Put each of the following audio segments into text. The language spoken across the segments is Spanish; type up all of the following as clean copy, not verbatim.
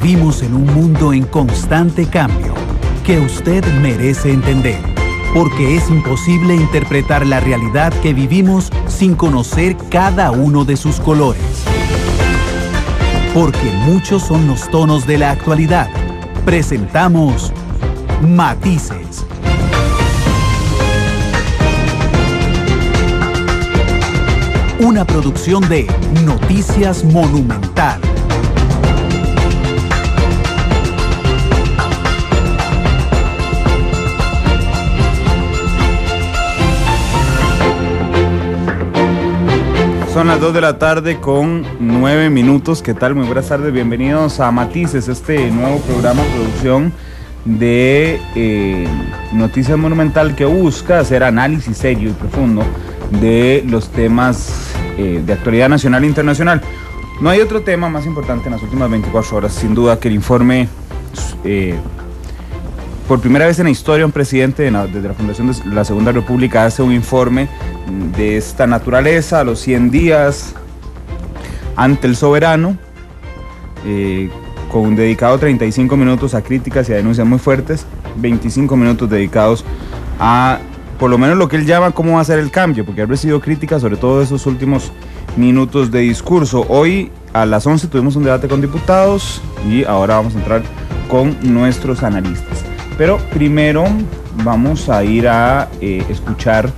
Vivimos en un mundo en constante cambio que usted merece entender, porque es imposible interpretar la realidad que vivimos sin conocer cada uno de sus colores. Porque muchos son los tonos de la actualidad. Presentamos Matices. Una producción de Noticias Monumental. Son las 2 de la tarde con 9 minutos. ¿Qué tal? Muy buenas tardes. Bienvenidos a Matices, este nuevo programa de producción de Noticias Monumental que busca hacer análisis serio y profundo de los temas de actualidad nacional e internacional. No hay otro tema más importante en las últimas 24 horas, sin duda, que el informe, por primera vez en la historia, un presidente desde la fundación de la Segunda República hace un informe de esta naturaleza, a los 100 días ante el soberano, con dedicado 35 minutos a críticas y a denuncias muy fuertes, 25 minutos dedicados a, por lo menos lo que él llama cómo va a ser el cambio, porque ha recibido críticas sobre todo esos últimos minutos de discurso. Hoy a las 11 tuvimos un debate con diputados y ahora vamos a entrar con nuestros analistas. Pero primero vamos a ir a escuchar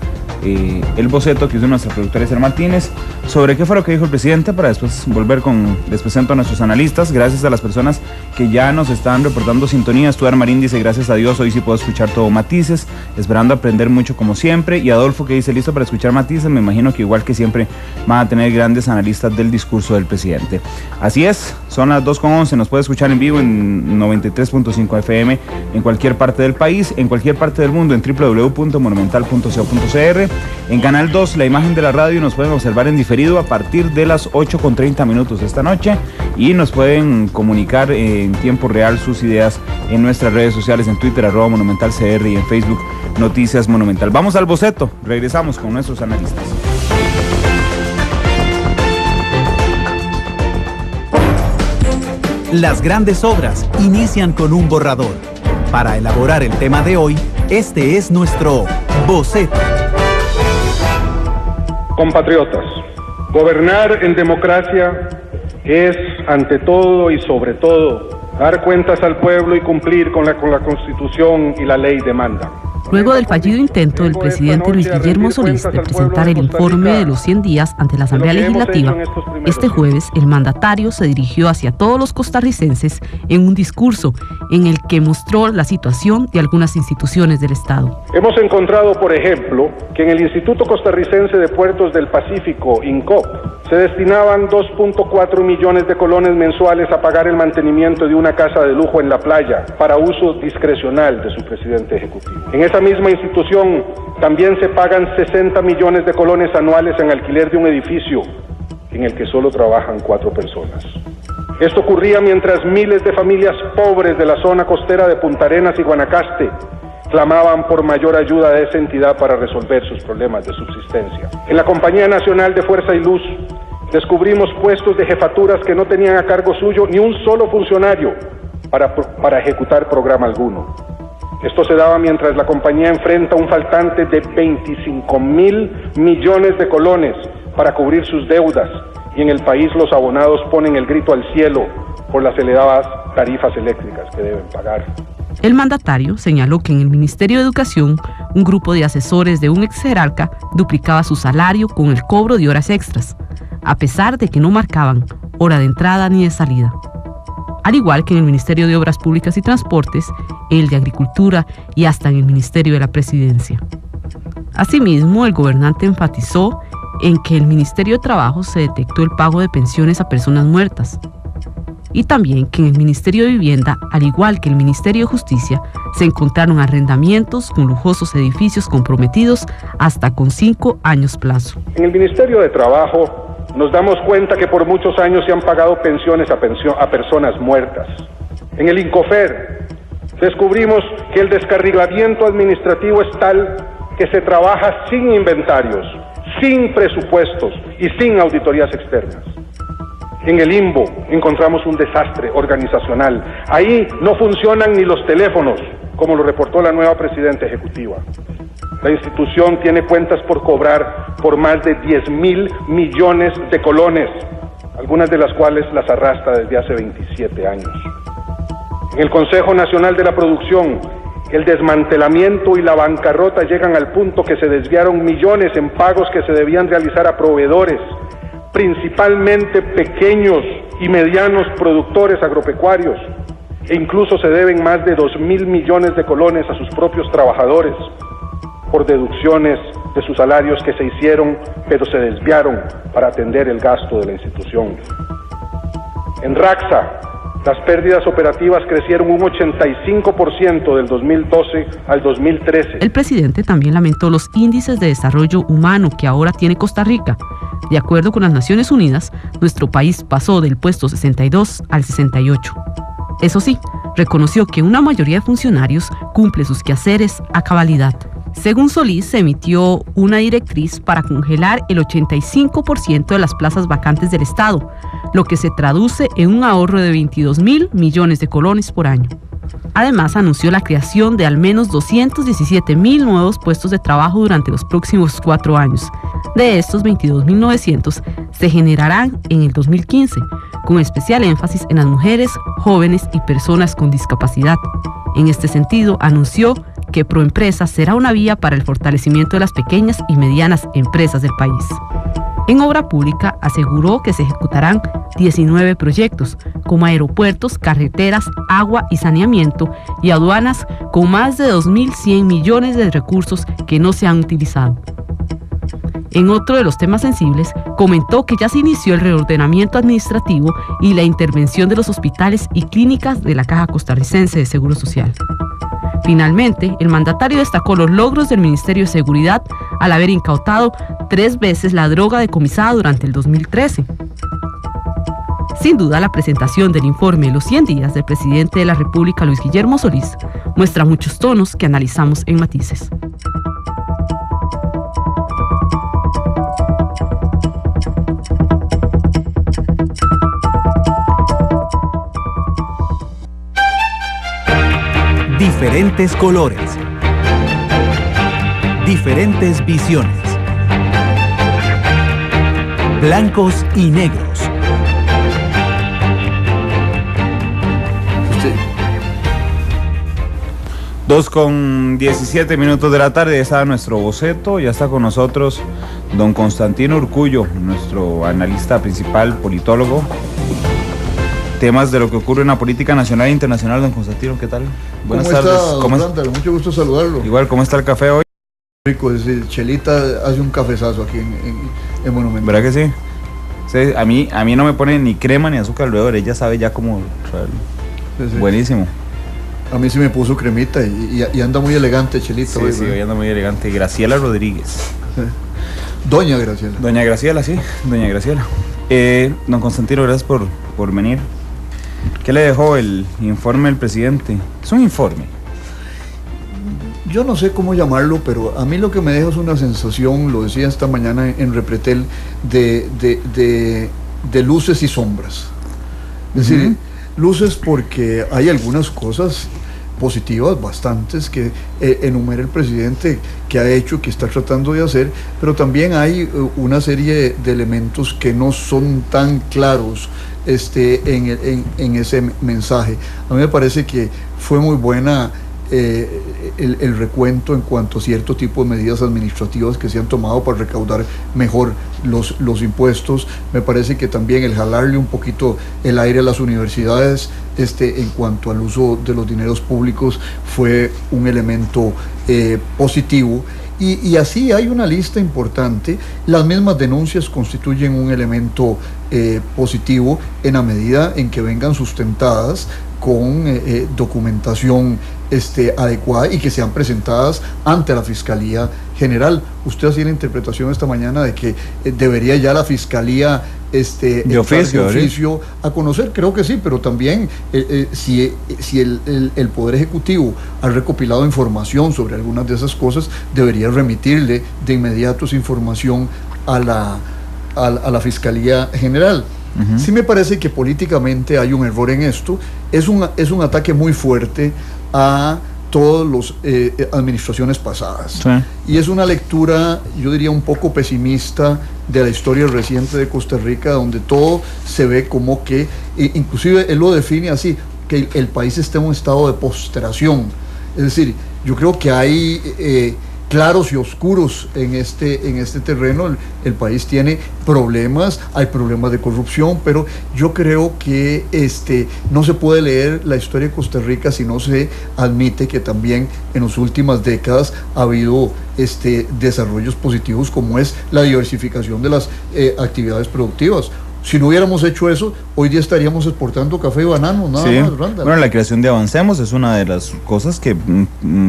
el boceto que hizo nuestra productora Esther Martínez sobre qué fue lo que dijo el presidente, para después volver les presento a nuestros analistas. Gracias a las personas que ya nos están reportando sintonía. Stuart Marín dice: gracias a Dios, hoy sí puedo escuchar todo Matices, esperando aprender mucho como siempre. Y Adolfo, que dice: listo para escuchar Matices. Me imagino que igual que siempre van a tener grandes analistas del discurso del presidente. Así es, son las 2:11, nos puede escuchar en vivo en 93.5 FM en cualquier parte del país, en cualquier parte del mundo en www.monumental.co.cr. En Canal 2, la imagen de la radio, nos pueden observar en diferido a partir de las 8:30 de esta noche, y nos pueden comunicar en tiempo real sus ideas en nuestras redes sociales, en Twitter @monumentalcr y en Facebook Noticias Monumental. Vamos al boceto, regresamos con nuestros analistas. Las grandes obras inician con un borrador. Para elaborar el tema de hoy, este es nuestro boceto. Compatriotas, gobernar en democracia es, ante todo y sobre todo, dar cuentas al pueblo y cumplir con la Constitución y la ley demanda. Luego del fallido intento del presidente Luis Guillermo Solís de presentar el informe de los 100 días ante la Asamblea Legislativa, este jueves el mandatario se dirigió hacia todos los costarricenses en un discurso en el que mostró la situación de algunas instituciones del Estado. Hemos encontrado, por ejemplo, que en el Instituto Costarricense de Puertos del Pacífico, INCOP, se destinaban 2.4 millones de colones mensuales a pagar el mantenimiento de una casa de lujo en la playa para uso discrecional de su presidente ejecutivo. En esa misma institución también se pagan 60 millones de colones anuales en alquiler de un edificio en el que solo trabajan 4 personas. Esto ocurría mientras miles de familias pobres de la zona costera de Punta Arenas y Guanacaste clamaban por mayor ayuda de esa entidad para resolver sus problemas de subsistencia. En la Compañía Nacional de Fuerza y Luz descubrimos puestos de jefaturas que no tenían a cargo suyo ni un solo funcionario para ejecutar programa alguno. Esto se daba mientras la compañía enfrenta un faltante de 25.000 millones de colones para cubrir sus deudas, y en el país los abonados ponen el grito al cielo por las elevadas tarifas eléctricas que deben pagar. El mandatario señaló que en el Ministerio de Educación, un grupo de asesores de un ex jerarca duplicaba su salario con el cobro de horas extras, a pesar de que no marcaban hora de entrada ni de salida. Al igual que en el Ministerio de Obras Públicas y Transportes, el de Agricultura y hasta en el Ministerio de la Presidencia. Asimismo, el gobernante enfatizó en que en el Ministerio de Trabajo se detectó el pago de pensiones a personas muertas, y también que en el Ministerio de Vivienda, al igual que el Ministerio de Justicia, se encontraron arrendamientos con lujosos edificios comprometidos hasta con 5 años plazo. En el Ministerio de Trabajo nos damos cuenta que por muchos años se han pagado pensiones a personas muertas. En el INCOFER descubrimos que el descarrilamiento administrativo es tal que se trabaja sin inventarios, sin presupuestos y sin auditorías externas. En el INVO encontramos un desastre organizacional. Ahí no funcionan ni los teléfonos, como lo reportó la nueva presidenta ejecutiva. La institución tiene cuentas por cobrar por más de 10.000 millones de colones, algunas de las cuales las arrastra desde hace 27 años. En el Consejo Nacional de la Producción, el desmantelamiento y la bancarrota llegan al punto que se desviaron millones en pagos que se debían realizar a proveedores, principalmente pequeños y medianos productores agropecuarios, e incluso se deben más de 2.000 millones de colones a sus propios trabajadores por deducciones de sus salarios que se hicieron, pero se desviaron para atender el gasto de la institución. En Raxa, las pérdidas operativas crecieron un 85% del 2012 al 2013. El presidente también lamentó los índices de desarrollo humano que ahora tiene Costa Rica. De acuerdo con las Naciones Unidas, nuestro país pasó del puesto 62 al 68. Eso sí, reconoció que una mayoría de funcionarios cumple sus quehaceres a cabalidad. Según Solís, se emitió una directriz para congelar el 85% de las plazas vacantes del Estado, lo que se traduce en un ahorro de 22.000 millones de colones por año. Además, anunció la creación de al menos 217.000 nuevos puestos de trabajo durante los próximos 4 años. De estos, 22.900 se generarán en el 2015, con especial énfasis en las mujeres, jóvenes y personas con discapacidad. En este sentido, anunció que Proempresa será una vía para el fortalecimiento de las pequeñas y medianas empresas del país. En obra pública aseguró que se ejecutarán 19 proyectos, como aeropuertos, carreteras, agua y saneamiento, y aduanas con más de 2.100 millones de recursos que no se han utilizado. En otro de los temas sensibles, comentó que ya se inició el reordenamiento administrativo y la intervención de los hospitales y clínicas de la Caja Costarricense de Seguro Social. Finalmente, el mandatario destacó los logros del Ministerio de Seguridad al haber incautado 3 veces la droga decomisada durante el 2013. Sin duda, la presentación del informe de los 100 días del presidente de la República, Luis Guillermo Solís, muestra muchos tonos que analizamos en Matices. Diferentes colores, diferentes visiones, blancos y negros. Sí. 2:17 de la tarde, ya está nuestro boceto, ya está con nosotros don Constantino Urcullo, nuestro analista principal, politólogo. Temas de lo que ocurre en la política nacional e internacional. Don Constantino, ¿qué tal? Buenas tardes. ¿Cómo está? Mucho gusto saludarlo. Igual, ¿cómo está el café hoy? Rico, es decir, Chelita hace un cafezazo aquí en Monumento. ¿Verdad que sí? Sí, a mí no me pone ni crema ni azúcar alrededor, ella sabe ya cómo traerlo. Sí, sí. Buenísimo. A mí sí me puso cremita y anda muy elegante Chelita. Sí, sí, hoy anda muy elegante. Graciela Rodríguez. Sí. Doña Graciela. Doña Graciela, sí, doña Graciela. Don Constantino, gracias por venir. ¿Qué le dejó el informe del presidente? Es un informe. Yo no sé cómo llamarlo, pero a mí lo que me deja es una sensación, lo decía esta mañana en Repretel, de luces y sombras. Es decir, luces porque hay algunas cosas positivas, bastantes, que enumera el presidente que ha hecho, que está tratando de hacer, pero también hay una serie de elementos que no son tan claros en ese mensaje. A mí me parece que fue muy buena el recuento en cuanto a cierto tipo de medidas administrativas que se han tomado para recaudar mejor los impuestos. Me parece que también el jalarle un poquito el aire a las universidades en cuanto al uso de los dineros públicos fue un elemento positivo. Y así hay una lista importante. Las mismas denuncias constituyen un elemento positivo en la medida en que vengan sustentadas con documentación adecuada y que sean presentadas ante la Fiscalía General. Usted hacía la interpretación esta mañana de que debería ya la Fiscalía de oficio a conocer. Creo que sí, pero también si el Poder Ejecutivo ha recopilado información sobre algunas de esas cosas, debería remitirle de inmediato esa información a la Fiscalía General. Sí me parece que políticamente hay un error en esto. Es un ataque muy fuerte a todas las administraciones pasadas. Sí. Y es una lectura, yo diría, un poco pesimista de la historia reciente de Costa Rica, donde todo se ve como que, inclusive él lo define así, que el país está en un estado de postración. Es decir, yo creo que hay claros y oscuros en este terreno. El país tiene problemas, hay problemas de corrupción, pero yo creo que no se puede leer la historia de Costa Rica si no se admite que también en las últimas décadas ha habido desarrollos positivos, como es la diversificación de las actividades productivas. Si no hubiéramos hecho eso, hoy día estaríamos exportando café y bananos, nada más, Randall. Bueno, la creación de Avancemos es una de las cosas que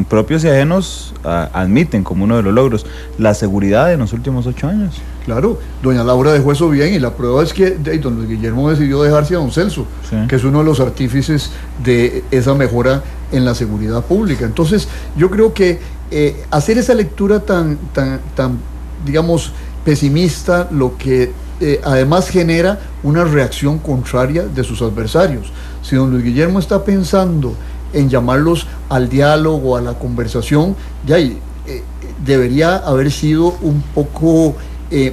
propios y ajenos admiten como uno de los logros. La seguridad en los últimos 8 años. Claro, doña Laura dejó eso bien, y la prueba es que don Luis Guillermo decidió dejarse a don Celso, Sí. que es uno de los artífices de esa mejora en la seguridad pública. Entonces, yo creo que hacer esa lectura tan, digamos, pesimista, lo que además genera una reacción contraria de sus adversarios. Si don Luis Guillermo está pensando en llamarlos al diálogo, a la conversación, debería haber sido un poco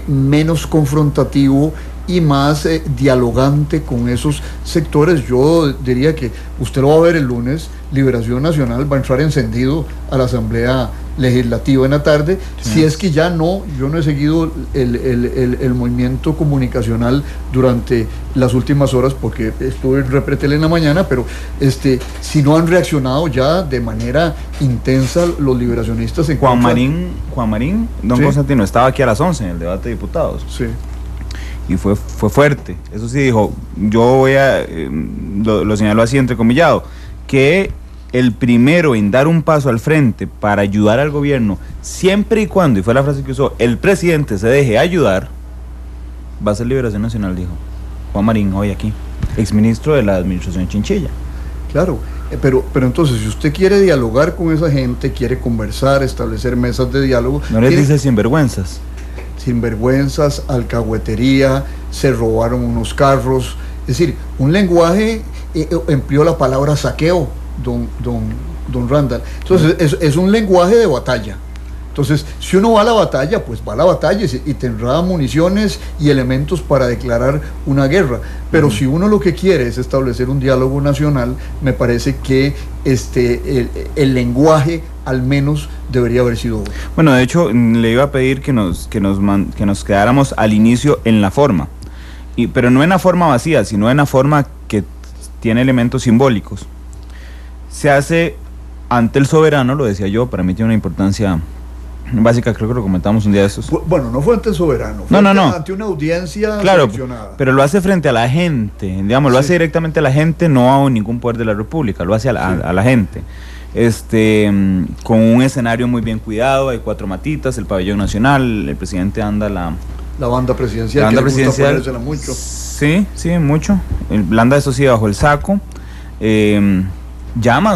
menos confrontativo y más dialogante con esos sectores. Yo diría que usted lo va a ver el lunes. Liberación Nacional va a entrar encendido a la Asamblea Legislativa en la tarde. Sí. Si es que yo no he seguido el movimiento comunicacional durante las últimas horas, porque estuve en Repretel en la mañana, pero si no han reaccionado ya de manera intensa los liberacionistas en Juan Marín, don Sí. Constantino, estaba aquí a las 11 en el debate de diputados. Sí. Y fue fuerte. Eso sí dijo, yo voy a, lo señaló así entrecomillado, que el primero en dar un paso al frente para ayudar al gobierno, siempre y cuando, y fue la frase que usó, el presidente se deje ayudar, va a ser Liberación Nacional, dijo Juan Marín hoy aquí, exministro de la administración Chinchilla. Claro, pero entonces, si usted quiere dialogar con esa gente, quiere conversar, establecer mesas de diálogo... No les dice sinvergüenzas. Sinvergüenzas, alcahuetería, se robaron unos carros. Es decir, un lenguaje, empleó la palabra saqueo, don Randall. Entonces, es un lenguaje de batalla. Entonces, si uno va a la batalla, pues va a la batalla y tendrá municiones y elementos para declarar una guerra. Pero si uno lo que quiere es establecer un diálogo nacional, me parece que el lenguaje al menos debería haber sido otro. Bueno, de hecho, le iba a pedir que nos quedáramos al inicio en la forma, pero no en la forma vacía, sino en la forma que tiene elementos simbólicos. Se hace ante el soberano, lo decía yo, para mí tiene una importancia básica, creo que lo comentamos un día de estos. Bueno, no fue ante el soberano, fue ante una audiencia seleccionada. Pero lo hace frente a la gente, digamos, lo hace directamente a la gente, no a ningún poder de la República, lo hace a la gente. Con un escenario muy bien cuidado, hay 4 matitas, el pabellón nacional, el presidente anda la banda presidencial, la banda que le gusta presidencial, ponérsela mucho. Sí, mucho. El anda, eso sí, bajo el saco. Llama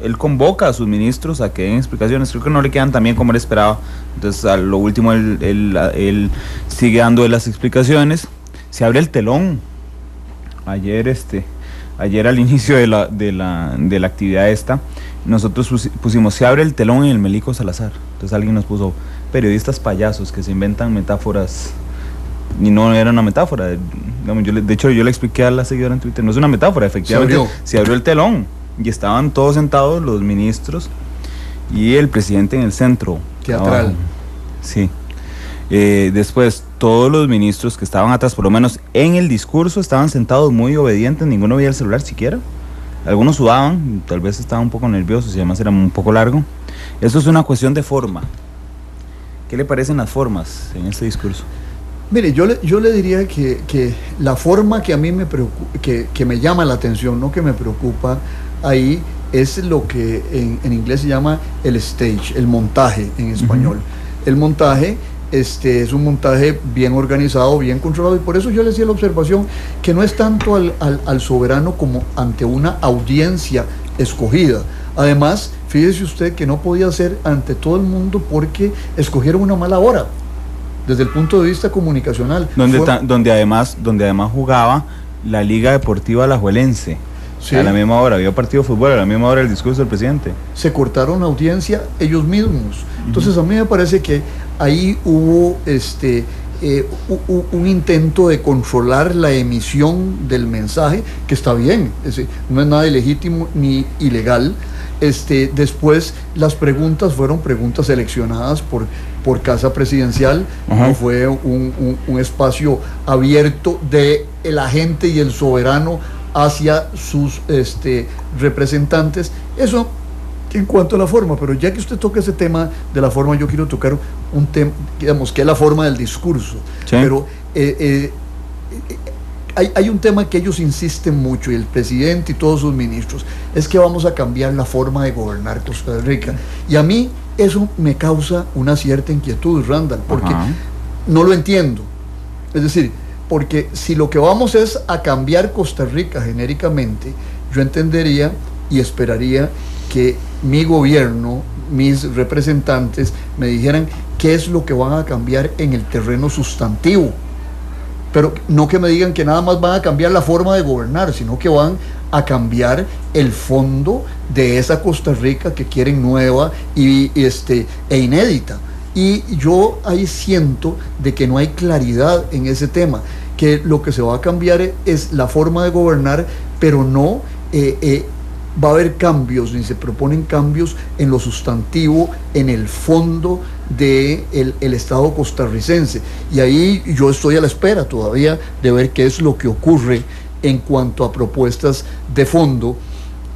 él convoca a sus ministros a que den explicaciones. Creo que no le quedan tan bien como él esperaba. Entonces, a lo último, él sigue dando las explicaciones. Se abre el telón. Ayer al inicio de la actividad esta, nosotros pusimos, se abre el telón en el Melico Salazar. Entonces alguien nos puso, periodistas payasos que se inventan metáforas, y no era una metáfora. Digamos, de hecho, yo le expliqué a la seguidora en Twitter, no es una metáfora, efectivamente se abrió el telón y estaban todos sentados, los ministros y el presidente en el centro teatral. Abajo. Sí. Después, todos los ministros que estaban atrás, por lo menos en el discurso, estaban sentados muy obedientes, ninguno veía el celular siquiera. Algunos sudaban, tal vez estaban un poco nerviosos y además era un poco largo. Eso es una cuestión de forma. ¿Qué le parecen las formas en este discurso? Mire, yo le diría que la forma que a mí me preocupa, que me llama la atención, no que me preocupa ahí, es lo que en inglés se llama el stage, el montaje en español. Uh-huh. El montaje es un montaje bien organizado, bien controlado, y por eso yo le decía la observación que no es tanto al soberano como ante una audiencia escogida. Además, fíjese usted que no podía ser ante todo el mundo porque escogieron una mala hora. desde el punto de vista comunicacional. Donde además jugaba la Liga Deportiva Alajuelense. Sí. A la misma hora había partido de fútbol, a la misma hora el discurso del presidente. Se cortaron la audiencia ellos mismos. Entonces a mí me parece que ahí hubo un intento de controlar la emisión del mensaje, que está bien, no es nada ilegítimo ni ilegal. Después las preguntas fueron preguntas seleccionadas por Casa Presidencial. No fue un espacio abierto de el agente y el soberano hacia sus representantes. Eso en cuanto a la forma, pero ya que usted toca ese tema de la forma, yo quiero tocar un tema, digamos, que es la forma del discurso. Sí. Pero hay un tema que ellos insisten mucho, y el presidente y todos sus ministros, es que vamos a cambiar la forma de gobernar Costa Rica. Y a mí eso me causa una cierta inquietud, Randall, porque no lo entiendo. Es decir, porque si lo que vamos es a cambiar Costa Rica genéricamente, yo entendería y esperaría que mi gobierno, mis representantes, me dijeran qué es lo que van a cambiar en el terreno sustantivo. Pero no que me digan que nada más van a cambiar la forma de gobernar, sino que van a cambiar el fondo de esa Costa Rica que quieren nueva e inédita. Y yo ahí siento de que no hay claridad en ese tema, que lo que se va a cambiar es la forma de gobernar, pero no va a haber cambios, ni se proponen cambios en lo sustantivo, en el fondo del Estado costarricense. Y ahí yo estoy a la espera todavía de ver qué es lo que ocurre en cuanto a propuestas de fondo,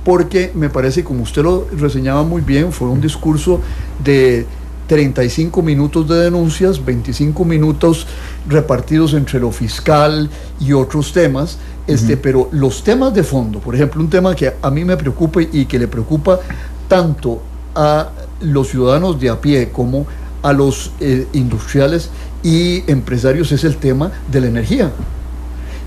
porque me parece, como usted lo reseñaba muy bien, fue un discurso de 35 minutos de denuncias, 25 minutos repartidos entre lo fiscal y otros temas, pero los temas de fondo, por ejemplo, un tema que a mí me preocupa y que le preocupa tanto a los ciudadanos de a pie como a los industriales y empresarios, es el tema de la energía.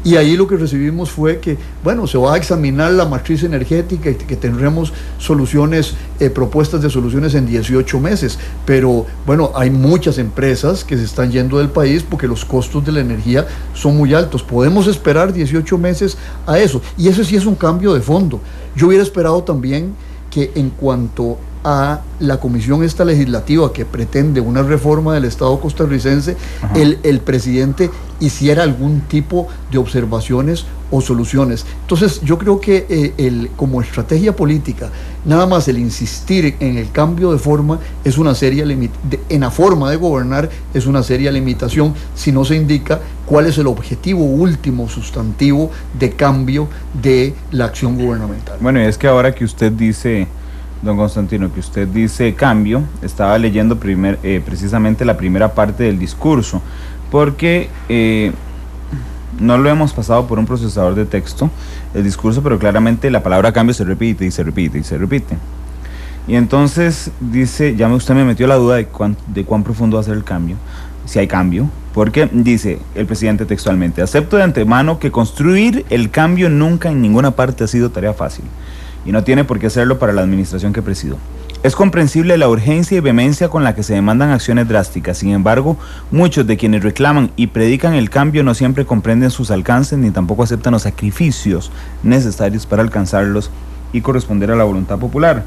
Y ahí lo que recibimos fue que, bueno, se va a examinar la matriz energética y que tendremos soluciones, propuestas de soluciones en 18 meses. Pero, bueno, hay muchas empresas que se están yendo del país porque los costos de la energía son muy altos. Podemos esperar 18 meses a eso. Y eso sí es un cambio de fondo. Yo hubiera esperado también que en cuanto a la comisión esta legislativa que pretende una reforma del Estado costarricense, el presidente hiciera algún tipo de observaciones o soluciones. Entonces yo creo que como estrategia política, nada más el insistir en el cambio de forma es una seria en la forma de gobernar es una seria limitación si no se indica cuál es el objetivo último sustantivo de cambio de la acción gubernamental. Bueno, y es que ahora que usted dice, don Constantino, que usted dice cambio, estaba leyendo precisamente la primera parte del discurso, porque no lo hemos pasado por un procesador de texto, el discurso, pero claramente la palabra cambio se repite y se repite y se repite. Y entonces dice, usted me metió la duda de cuán profundo va a ser el cambio, si hay cambio, porque dice el presidente textualmente: acepto de antemano que construir el cambio nunca en ninguna parte ha sido tarea fácil, y no tiene por qué hacerlo para la administración que presido. Es comprensible la urgencia y vehemencia con la que se demandan acciones drásticas. Sin embargo, muchos de quienes reclaman y predican el cambio no siempre comprenden sus alcances ni tampoco aceptan los sacrificios necesarios para alcanzarlos y corresponder a la voluntad popular.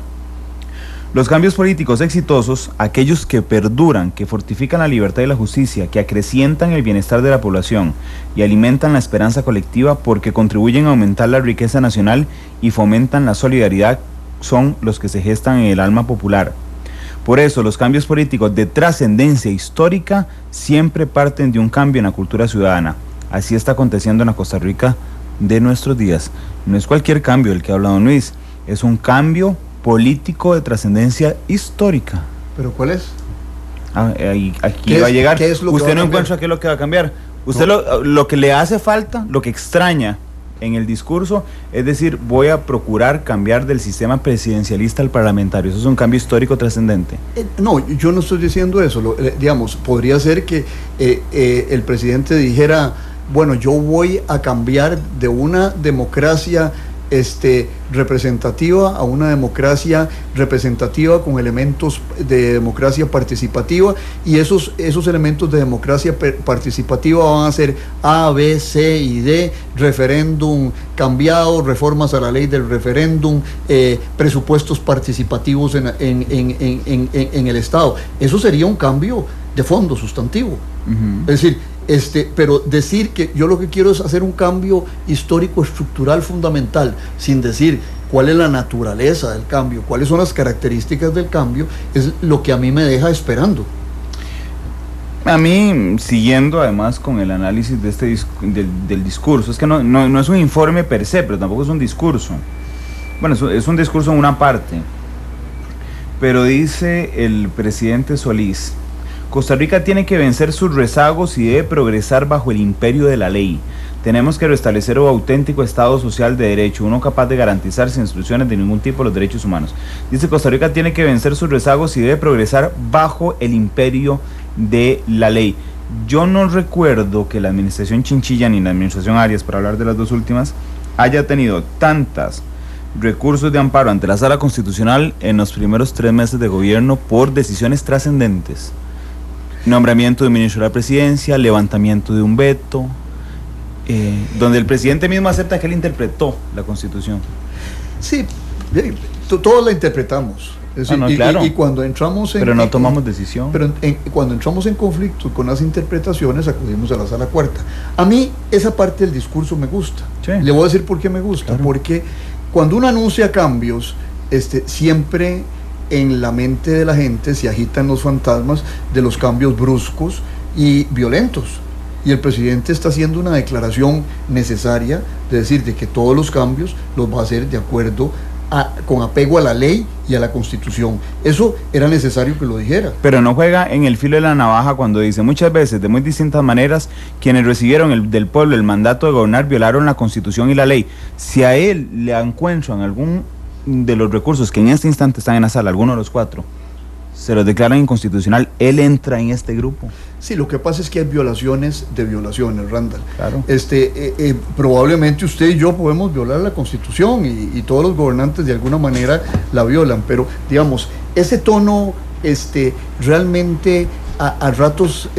Los cambios políticos exitosos, aquellos que perduran, que fortifican la libertad y la justicia, que acrecientan el bienestar de la población y alimentan la esperanza colectiva porque contribuyen a aumentar la riqueza nacional y fomentan la solidaridad, son los que se gestan en el alma popular. Por eso, los cambios políticos de trascendencia histórica siempre parten de un cambio en la cultura ciudadana. Así está aconteciendo en la Costa Rica de nuestros días. No es cualquier cambio el que habla don Luis, es un cambio político de trascendencia histórica. ¿Pero cuál es? Aquí va a llegar. Usted no encuentra qué es lo que va a cambiar. Usted lo que le hace falta, lo que extraña en el discurso, es decir, voy a procurar cambiar del sistema presidencialista al parlamentario. Eso es un cambio histórico trascendente. No, yo no estoy diciendo eso. Digamos, podría ser que el presidente dijera, bueno, yo voy a cambiar de una democracia representativa a una democracia representativa con elementos de democracia participativa, y esos elementos de democracia participativa van a ser A, B, C y D: referéndum cambiado, reformas a la ley del referéndum, presupuestos participativos en el Estado. Eso sería un cambio de fondo sustantivo. Es decir, pero decir que yo lo que quiero es hacer un cambio histórico estructural fundamental, sin decir cuál es la naturaleza del cambio, cuáles son las características del cambio, es lo que a mí me deja esperando. A mí, siguiendo además con el análisis de del discurso, es que no es un informe per se, pero tampoco es un discurso. Bueno, es un discurso en una parte, pero dice el presidente Solís: Costa Rica tiene que vencer sus rezagos y debe progresar bajo el imperio de la ley. Tenemos que restablecer un auténtico Estado social de derecho, uno capaz de garantizar sin exclusiones de ningún tipo los derechos humanos. Dice: Costa Rica tiene que vencer sus rezagos y debe progresar bajo el imperio de la ley. Yo no recuerdo que la administración Chinchilla ni la administración Arias, para hablar de las dos últimas, haya tenido tantos recursos de amparo ante la Sala Constitucional en los primeros 3 meses de gobierno por decisiones trascendentes. Nombramiento de ministro de la presidencia, levantamiento de un veto, donde el presidente mismo acepta que él interpretó la Constitución. Sí, todos la interpretamos. Es decir, claro. Y cuando entramos pero no tomamos decisión. Pero cuando entramos en conflicto con las interpretaciones, acudimos a la Sala Cuarta. A mí esa parte del discurso me gusta. Sí. Le voy a decir por qué me gusta. Claro. Porque cuando uno anuncia cambios, siempre en la mente de la gente se agitan los fantasmas de los cambios bruscos y violentos. Y el presidente está haciendo una declaración necesaria de decir de que todos los cambios los va a hacer de acuerdo con apego a la ley y a la Constitución. Eso era necesario que lo dijera. Pero no juega en el filo de la navaja cuando dice: muchas veces, de muy distintas maneras, quienes recibieron del pueblo el mandato de gobernar violaron la Constitución y la ley. Si a él le encuentran algún de los recursos que en este instante están en la sala, alguno de los 4, se los declaran inconstitucional, él entra en este grupo. Sí, lo que pasa es que hay violaciones de violaciones, Randall. Claro. Probablemente usted y yo podemos violar la Constitución y todos los gobernantes de alguna manera la violan, pero digamos, ese tono realmente a ratos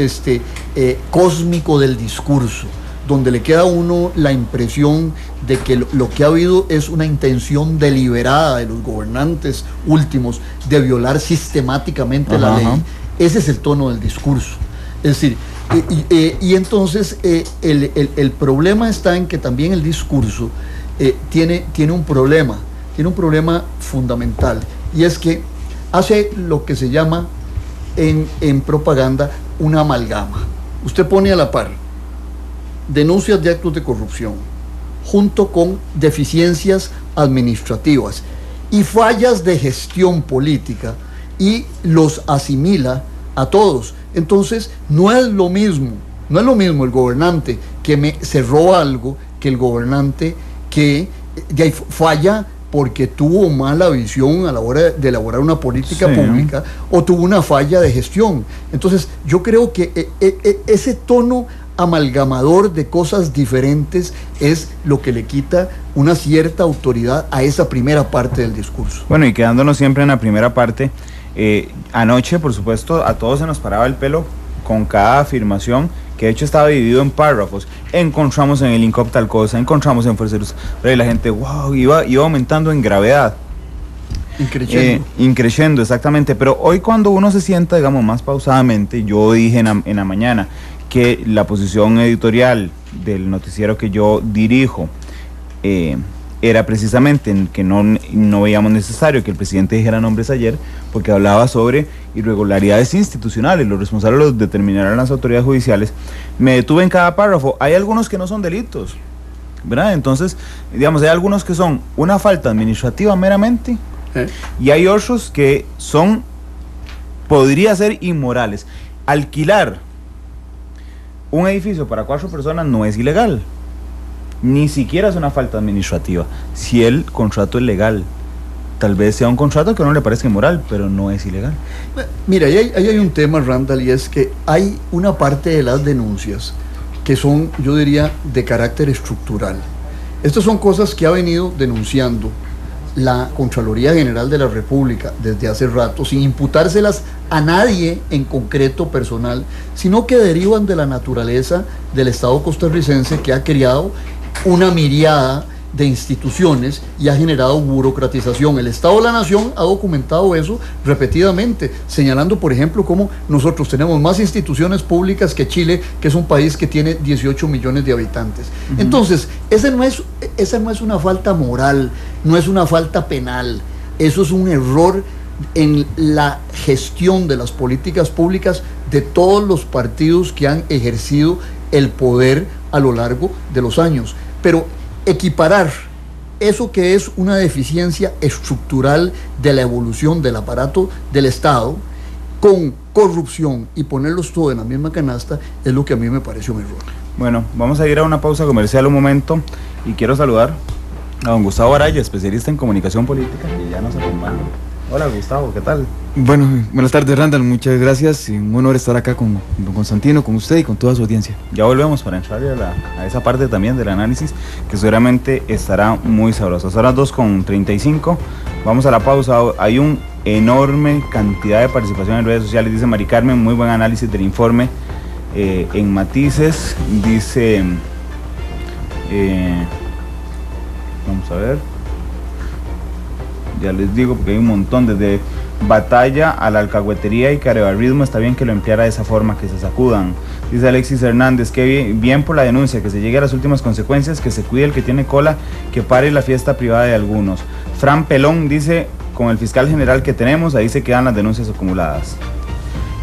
cósmico del discurso, donde le queda a uno la impresión de que lo que ha habido es una intención deliberada de los gobernantes últimos de violar sistemáticamente la ley. Ese es el tono del discurso. Es decir, y entonces el problema está en que también el discurso tiene un problema fundamental, y es que hace lo que se llama en propaganda una amalgama. Usted pone a la par denuncias de actos de corrupción junto con deficiencias administrativas y fallas de gestión política y los asimila a todos. Entonces no es lo mismo el gobernante que se roba algo que el gobernante que falla porque tuvo mala visión a la hora de elaborar una política pública, o tuvo una falla de gestión. Entonces yo creo que ese tono amalgamador de cosas diferentes es lo que le quita una cierta autoridad a esa primera parte del discurso. Bueno, y quedándonos siempre en la primera parte, anoche, por supuesto, a todos se nos paraba el pelo con cada afirmación, que de hecho estaba dividido en párrafos. Encontramos en el INCOP tal cosa, encontramos en Fuerzas, y la gente, wow, iba aumentando en gravedad. Increciendo, exactamente. Pero hoy, cuando uno se sienta, digamos, más pausadamente, yo dije en la mañana que la posición editorial del noticiero que yo dirijo era precisamente en que no veíamos necesario que el presidente dijera nombres ayer, porque hablaba sobre irregularidades institucionales, los responsables los determinarán las autoridades judiciales. Me detuve en cada párrafo. Hay algunos que no son delitos, ¿verdad? Entonces, digamos, hay algunos que son una falta administrativa meramente, y hay otros que podría ser inmorales. Alquilar un edificio para 4 personas no es ilegal, ni siquiera es una falta administrativa, si el contrato es legal. Tal vez sea un contrato que no le parezca inmoral, pero no es ilegal. Mira, ahí hay un tema, Randall, y es que hay una parte de las denuncias que son, yo diría, de carácter estructural. Estas son cosas que ha venido denunciando la Contraloría General de la República desde hace rato, sin imputárselas a nadie en concreto personal, sino que derivan de la naturaleza del Estado costarricense, que ha creado una miriada de instituciones y ha generado burocratización. El Estado de la Nación ha documentado eso repetidamente, señalando, por ejemplo, cómo nosotros tenemos más instituciones públicas que Chile, que es un país que tiene 18 millones de habitantes. Entonces, esa no es una falta moral, no es una falta penal, eso es un error en la gestión de las políticas públicas de todos los partidos que han ejercido el poder a lo largo de los años. Pero equiparar eso que es una deficiencia estructural de la evolución del aparato del Estado con corrupción y ponerlos todo en la misma canasta es lo que a mí me parece un error. Bueno, vamos a ir a una pausa comercial un momento y quiero saludar a don Gustavo Araya, especialista en comunicación política, que ya nos acompaña. Hola Gustavo, ¿qué tal? Bueno, buenas tardes Randall, muchas gracias, y un honor estar acá con don Constantino, con usted y con toda su audiencia. Ya volvemos para entrar a esa parte también del análisis, que seguramente estará muy sabrosa. Son las 2:35, vamos a la pausa. Hay una enorme cantidad de participación en redes sociales, dice Mari Carmen, muy buen análisis del informe en Matices, dice, vamos a ver, ya les digo porque hay un montón, desde batalla a la alcahuetería y carebarrismo, está bien que lo empleara de esa forma, que se sacudan. Dice Alexis Hernández, que bien por la denuncia, que se llegue a las últimas consecuencias, que se cuide el que tiene cola, que pare la fiesta privada de algunos. Fran Pelón dice, con el fiscal general que tenemos, ahí se quedan las denuncias acumuladas.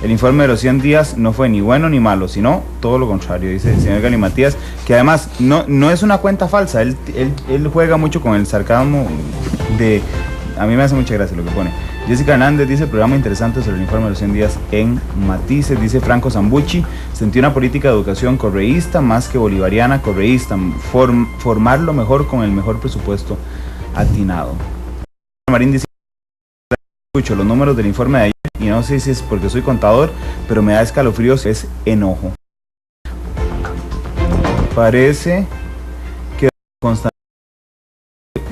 El informe de los 100 días no fue ni bueno ni malo, sino todo lo contrario, dice el señor Galimatías, que además no es una cuenta falsa, él juega mucho con el sarcasmo de... A mí me hace mucha gracia lo que pone. Jessica Hernández dice, programa interesante sobre el informe de los 100 días en Matices. Dice Franco Zambucci, sentí una política de educación correísta más que bolivariana, correísta, formarlo mejor con el mejor presupuesto atinado. Marín dice, escucho los números del informe de ayer y no sé si es porque soy contador, pero me da escalofríos, es enojo. Parece que constantemente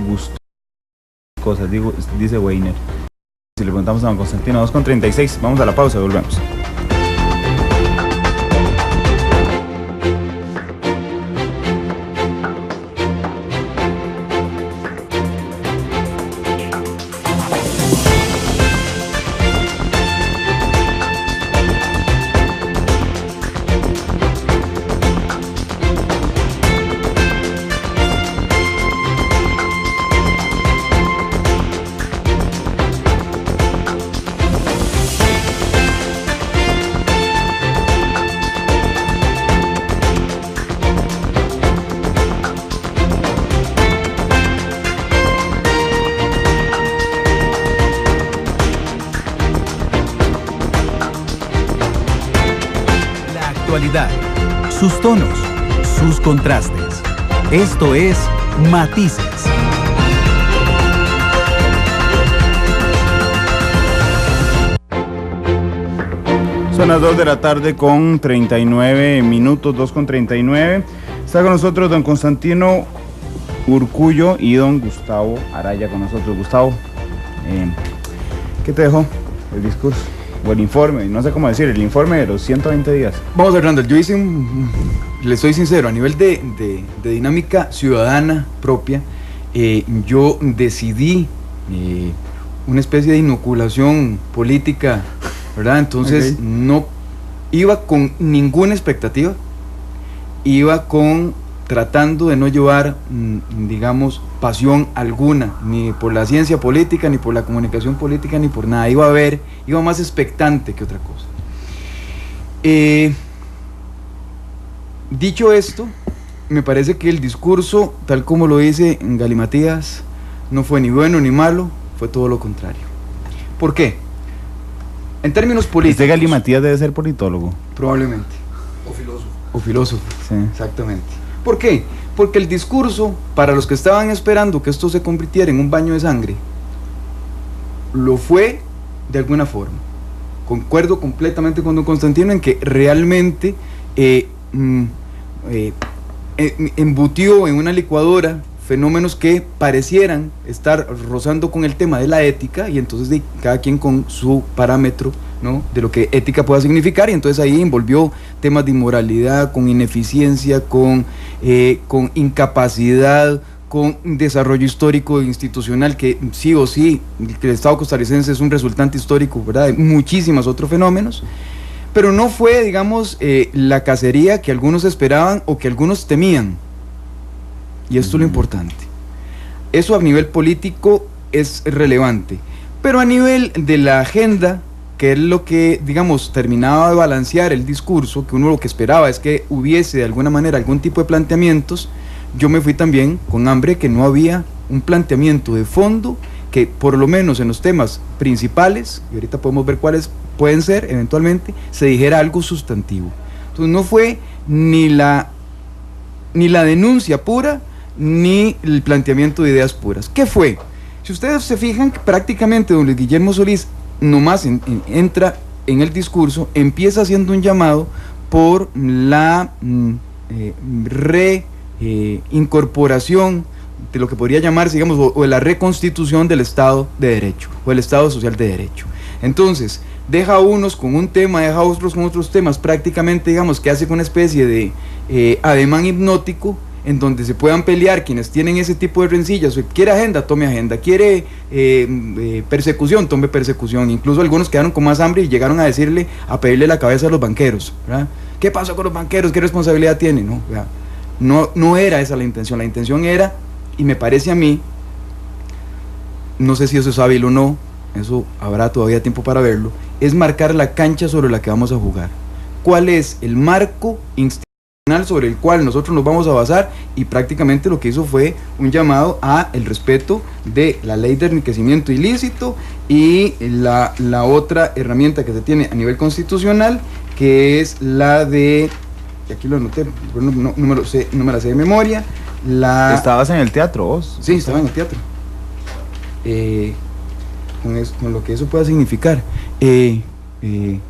gustó cosas, dice Weiner. Si le preguntamos a don Constantino, 2:36, vamos a la pausa y volvemos. Sus tonos, sus contrastes. Esto es Matices. Son las 2 de la tarde con 39 minutos, 2:39. Está con nosotros don Constantino Urcullo y don Gustavo Araya con nosotros. Gustavo, ¿qué te dejó el discurso? O el informe, no sé cómo decir, el informe de los 120 días. Vamos a ver, Randall, yo hice le soy sincero, a nivel de dinámica ciudadana propia, yo decidí una especie de inoculación política, ¿verdad? Entonces no iba con ninguna expectativa, iba tratando de no llevar, digamos, pasión alguna, ni por la ciencia política, ni por la comunicación política, ni por nada. Iba más expectante que otra cosa. Dicho esto, me parece que el discurso, tal como lo dice Galimatías, no fue ni bueno ni malo, fue todo lo contrario. ¿Por qué? En términos políticos... Este Galimatías debe ser politólogo. Probablemente. O filósofo. Sí. Exactamente. ¿Por qué? Porque el discurso, para los que estaban esperando que esto se convirtiera en un baño de sangre, lo fue de alguna forma. Concuerdo completamente con don Constantino en que realmente embutió en una licuadora fenómenos que parecieran estar rozando con el tema de la ética, y entonces cada quien con su parámetro, ¿no?, de lo que ética pueda significar, y entonces ahí envolvió temas de inmoralidad, con ineficiencia, con incapacidad, con desarrollo histórico e institucional, que sí o sí, que el Estado costarricense es un resultante histórico, ¿verdad?, de muchísimos otros fenómenos, pero no fue, digamos, la cacería que algunos esperaban o que algunos temían. Y esto es lo importante. Eso a nivel político es relevante, pero a nivel de la agenda, que es lo que, digamos, terminaba de balancear el discurso, que uno lo que esperaba es que hubiese de alguna manera algún tipo de planteamientos, yo me fui también con hambre que no había un planteamiento de fondo que por lo menos en los temas principales, y ahorita podemos ver cuáles pueden ser eventualmente, se dijera algo sustantivo. Entonces no fue ni la denuncia pura, ni el planteamiento de ideas puras. ¿Qué fue? Si ustedes se fijan, prácticamente don Luis Guillermo Solís nomás entra en el discurso, empieza haciendo un llamado por la reincorporación de lo que podría llamarse, digamos, o la reconstitución del Estado de Derecho, o el Estado Social de Derecho. Entonces, deja a unos con un tema, deja a otros con otros temas, prácticamente, digamos, que hace una especie de ademán hipnótico, en donde se puedan pelear quienes tienen ese tipo de rencillas. Quiere agenda, tome agenda. Quiere persecución, tome persecución. Incluso algunos quedaron con más hambre y llegaron a decirle, a pedirle la cabeza a los banqueros, ¿verdad? ¿Qué pasó con los banqueros? ¿Qué responsabilidad tienen? No, ¿verdad? No era esa la intención. La intención era, y me parece a mí, no sé si eso es hábil o no, eso habrá todavía tiempo para verlo, es marcar la cancha sobre la que vamos a jugar. ¿Cuál es el marco institucional sobre el cual nosotros nos vamos a basar? Y prácticamente lo que hizo fue un llamado a el respeto de la ley de enriquecimiento ilícito y la otra herramienta que se tiene a nivel constitucional, que es la de, y aquí lo anoté, no me la sé de memoria, ¿Estabas en el teatro vos? Sí, estaba en el teatro. Con lo que eso pueda significar.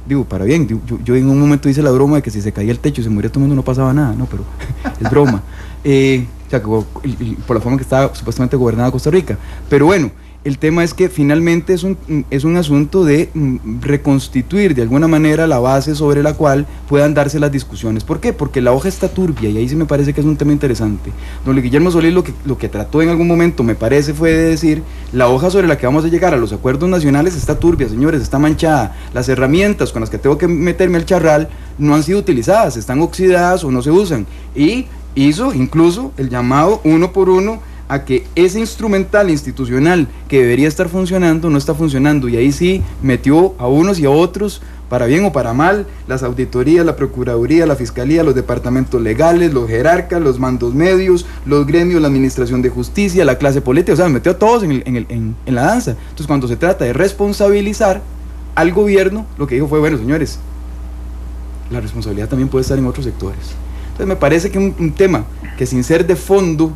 Digo, para bien, yo en un momento hice la broma de que si se caía el techo y se moría todo el mundo no pasaba nada, no, pero es broma. O sea, por la forma que estaba supuestamente gobernada Costa Rica. Pero bueno, el tema es que finalmente es un asunto de reconstituir de alguna manera la base sobre la cual puedan darse las discusiones. ¿Por qué? Porque la hoja está turbia, y ahí sí me parece que es un tema interesante. Don Luis Guillermo Solís lo que trató en algún momento, me parece, fue de decir, la hoja sobre la que vamos a llegar a los acuerdos nacionales está turbia, señores, está manchada. Las herramientas con las que tengo que meterme al charral no han sido utilizadas, están oxidadas o no se usan. Y hizo incluso el llamado uno por uno a que ese instrumental institucional que debería estar funcionando no está funcionando, y ahí sí metió a unos y a otros, para bien o para mal, las auditorías, la procuraduría, la fiscalía, los departamentos legales, los jerarcas, los mandos medios, los gremios, la administración de justicia, la clase política, o sea, metió a todos en la danza. Entonces, cuando se trata de responsabilizar al gobierno, lo que dijo fue, bueno, señores, la responsabilidad también puede estar en otros sectores. Entonces me parece que un tema que, sin ser de fondo,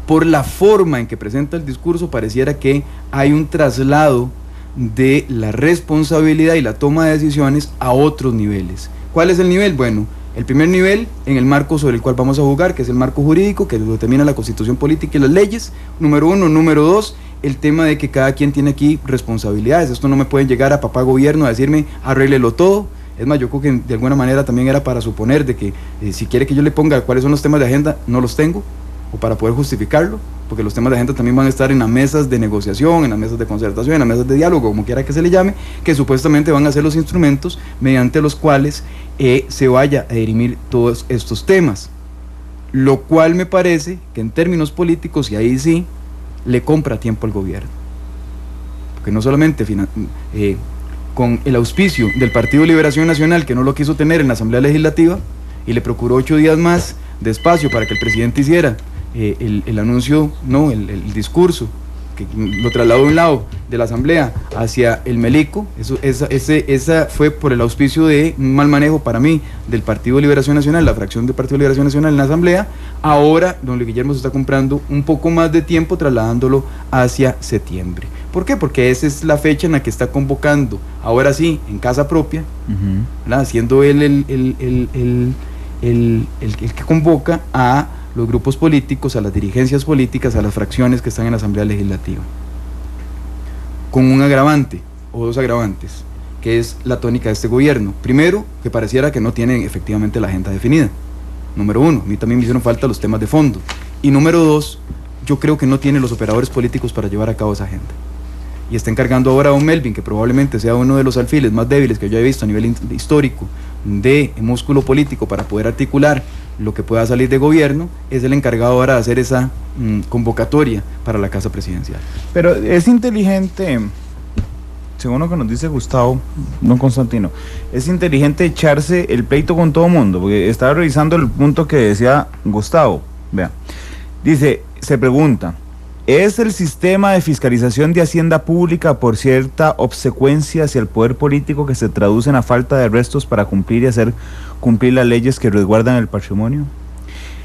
por la forma en que presenta el discurso, pareciera que hay un traslado de la responsabilidad y la toma de decisiones a otros niveles. ¿Cuál es el nivel? Bueno, el primer nivel, en el marco sobre el cual vamos a jugar, que es el marco jurídico, que lo determina la Constitución política y las leyes, número uno. Número dos, el tema de que cada quien tiene aquí responsabilidades. Esto no me pueden llegar a papá gobierno a decirme, arréglelo todo. Es más, yo creo que de alguna manera también era para suponer de que si quiere que yo le ponga cuáles son los temas de agenda, no los tengo, o para poder justificarlo, porque los temas de agenda también van a estar en las mesas de negociación, en las mesas de concertación, en las mesas de diálogo, como quiera que se le llame, que supuestamente van a ser los instrumentos mediante los cuales se vaya a dirimir todos estos temas, lo cual me parece que en términos políticos, y ahí sí, le compra tiempo al gobierno, porque no solamente con el auspicio del Partido Liberación Nacional, que no lo quiso tener en la Asamblea Legislativa, y le procuró 8 días más de espacio para que el presidente hiciera el anuncio, no, el discurso, que lo trasladó de un lado de la Asamblea hacia el Melico. Esa fue por el auspicio de un mal manejo para mí del Partido de Liberación Nacional, la fracción del Partido de Liberación Nacional en la Asamblea. Ahora don Luis Guillermo se está comprando un poco más de tiempo, trasladándolo hacia septiembre. ¿Por qué? Porque esa es la fecha en la que está convocando, ahora sí, en casa propia, ¿verdad? Siendo él el que convoca a los grupos políticos, a las dirigencias políticas, a las fracciones que están en la Asamblea Legislativa. Con un agravante, o dos agravantes, que es la tónica de este gobierno. Primero, que pareciera que no tienen efectivamente la agenda definida. Número uno, a mí también me hicieron falta los temas de fondo. Y número dos, yo creo que no tiene los operadores políticos para llevar a cabo esa agenda. Y está encargando ahora a un Melvin, que probablemente sea uno de los alfiles más débiles que yo he visto a nivel histórico de músculo político para poder articular lo que pueda salir de gobierno, es el encargado ahora de hacer esa convocatoria para la Casa Presidencial. Pero es inteligente, según lo que nos dice Gustavo, don Constantino, es inteligente echarse el pleito con todo mundo, porque estaba revisando el punto que decía Gustavo. Vea, dice, se pregunta, ¿es el sistema de fiscalización de hacienda pública por cierta obsecuencia hacia el poder político que se traduce en la falta de arrestos para cumplir y hacer cumplir las leyes que resguardan el patrimonio?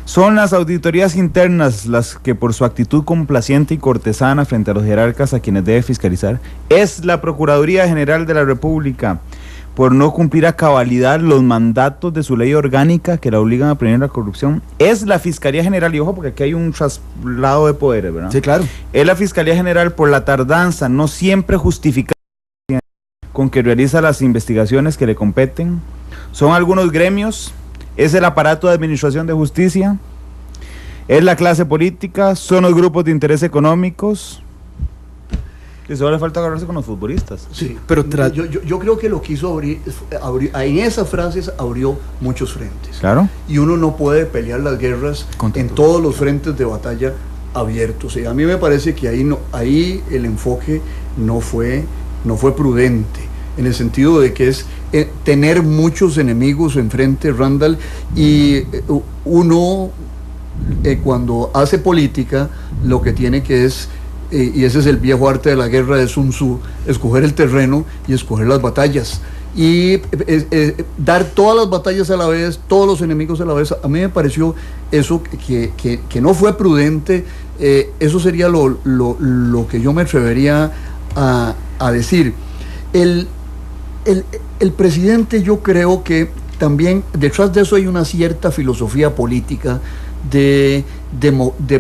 ¿Son las auditorías internas las que por su actitud complaciente y cortesana frente a los jerarcas a quienes debe fiscalizar? ¿Es la Procuraduría General de la República por no cumplir a cabalidad los mandatos de su ley orgánica que la obligan a prevenir la corrupción? ¿Es la Fiscalía General, y ojo porque aquí hay un traslado de poderes, ¿verdad? Sí, claro. ¿Es la Fiscalía General por la tardanza, no siempre justificada, con que realiza las investigaciones que le competen? ¿Son algunos gremios? ¿Es el aparato de administración de justicia? ¿Es la clase política? ¿Son los grupos de interés económicos? Que solo le falta agarrarse con los futbolistas. Sí, pero yo creo que lo que hizo abrir, en esas frases abrió muchos frentes. Claro. Y uno no puede pelear las guerras en todos los frentes de batalla abiertos. A mí me parece que ahí el enfoque no fue prudente, en el sentido de que es tener muchos enemigos enfrente, Randall, y uno cuando hace política lo que tiene que es, y ese es el viejo arte de la guerra de Sun Tzu, escoger el terreno y escoger las batallas, y dar todas las batallas a la vez, todos los enemigos a la vez. A mí me pareció eso que no fue prudente. Eso sería lo que yo me atrevería a decir. El presidente, yo creo que también detrás de eso hay una cierta filosofía política de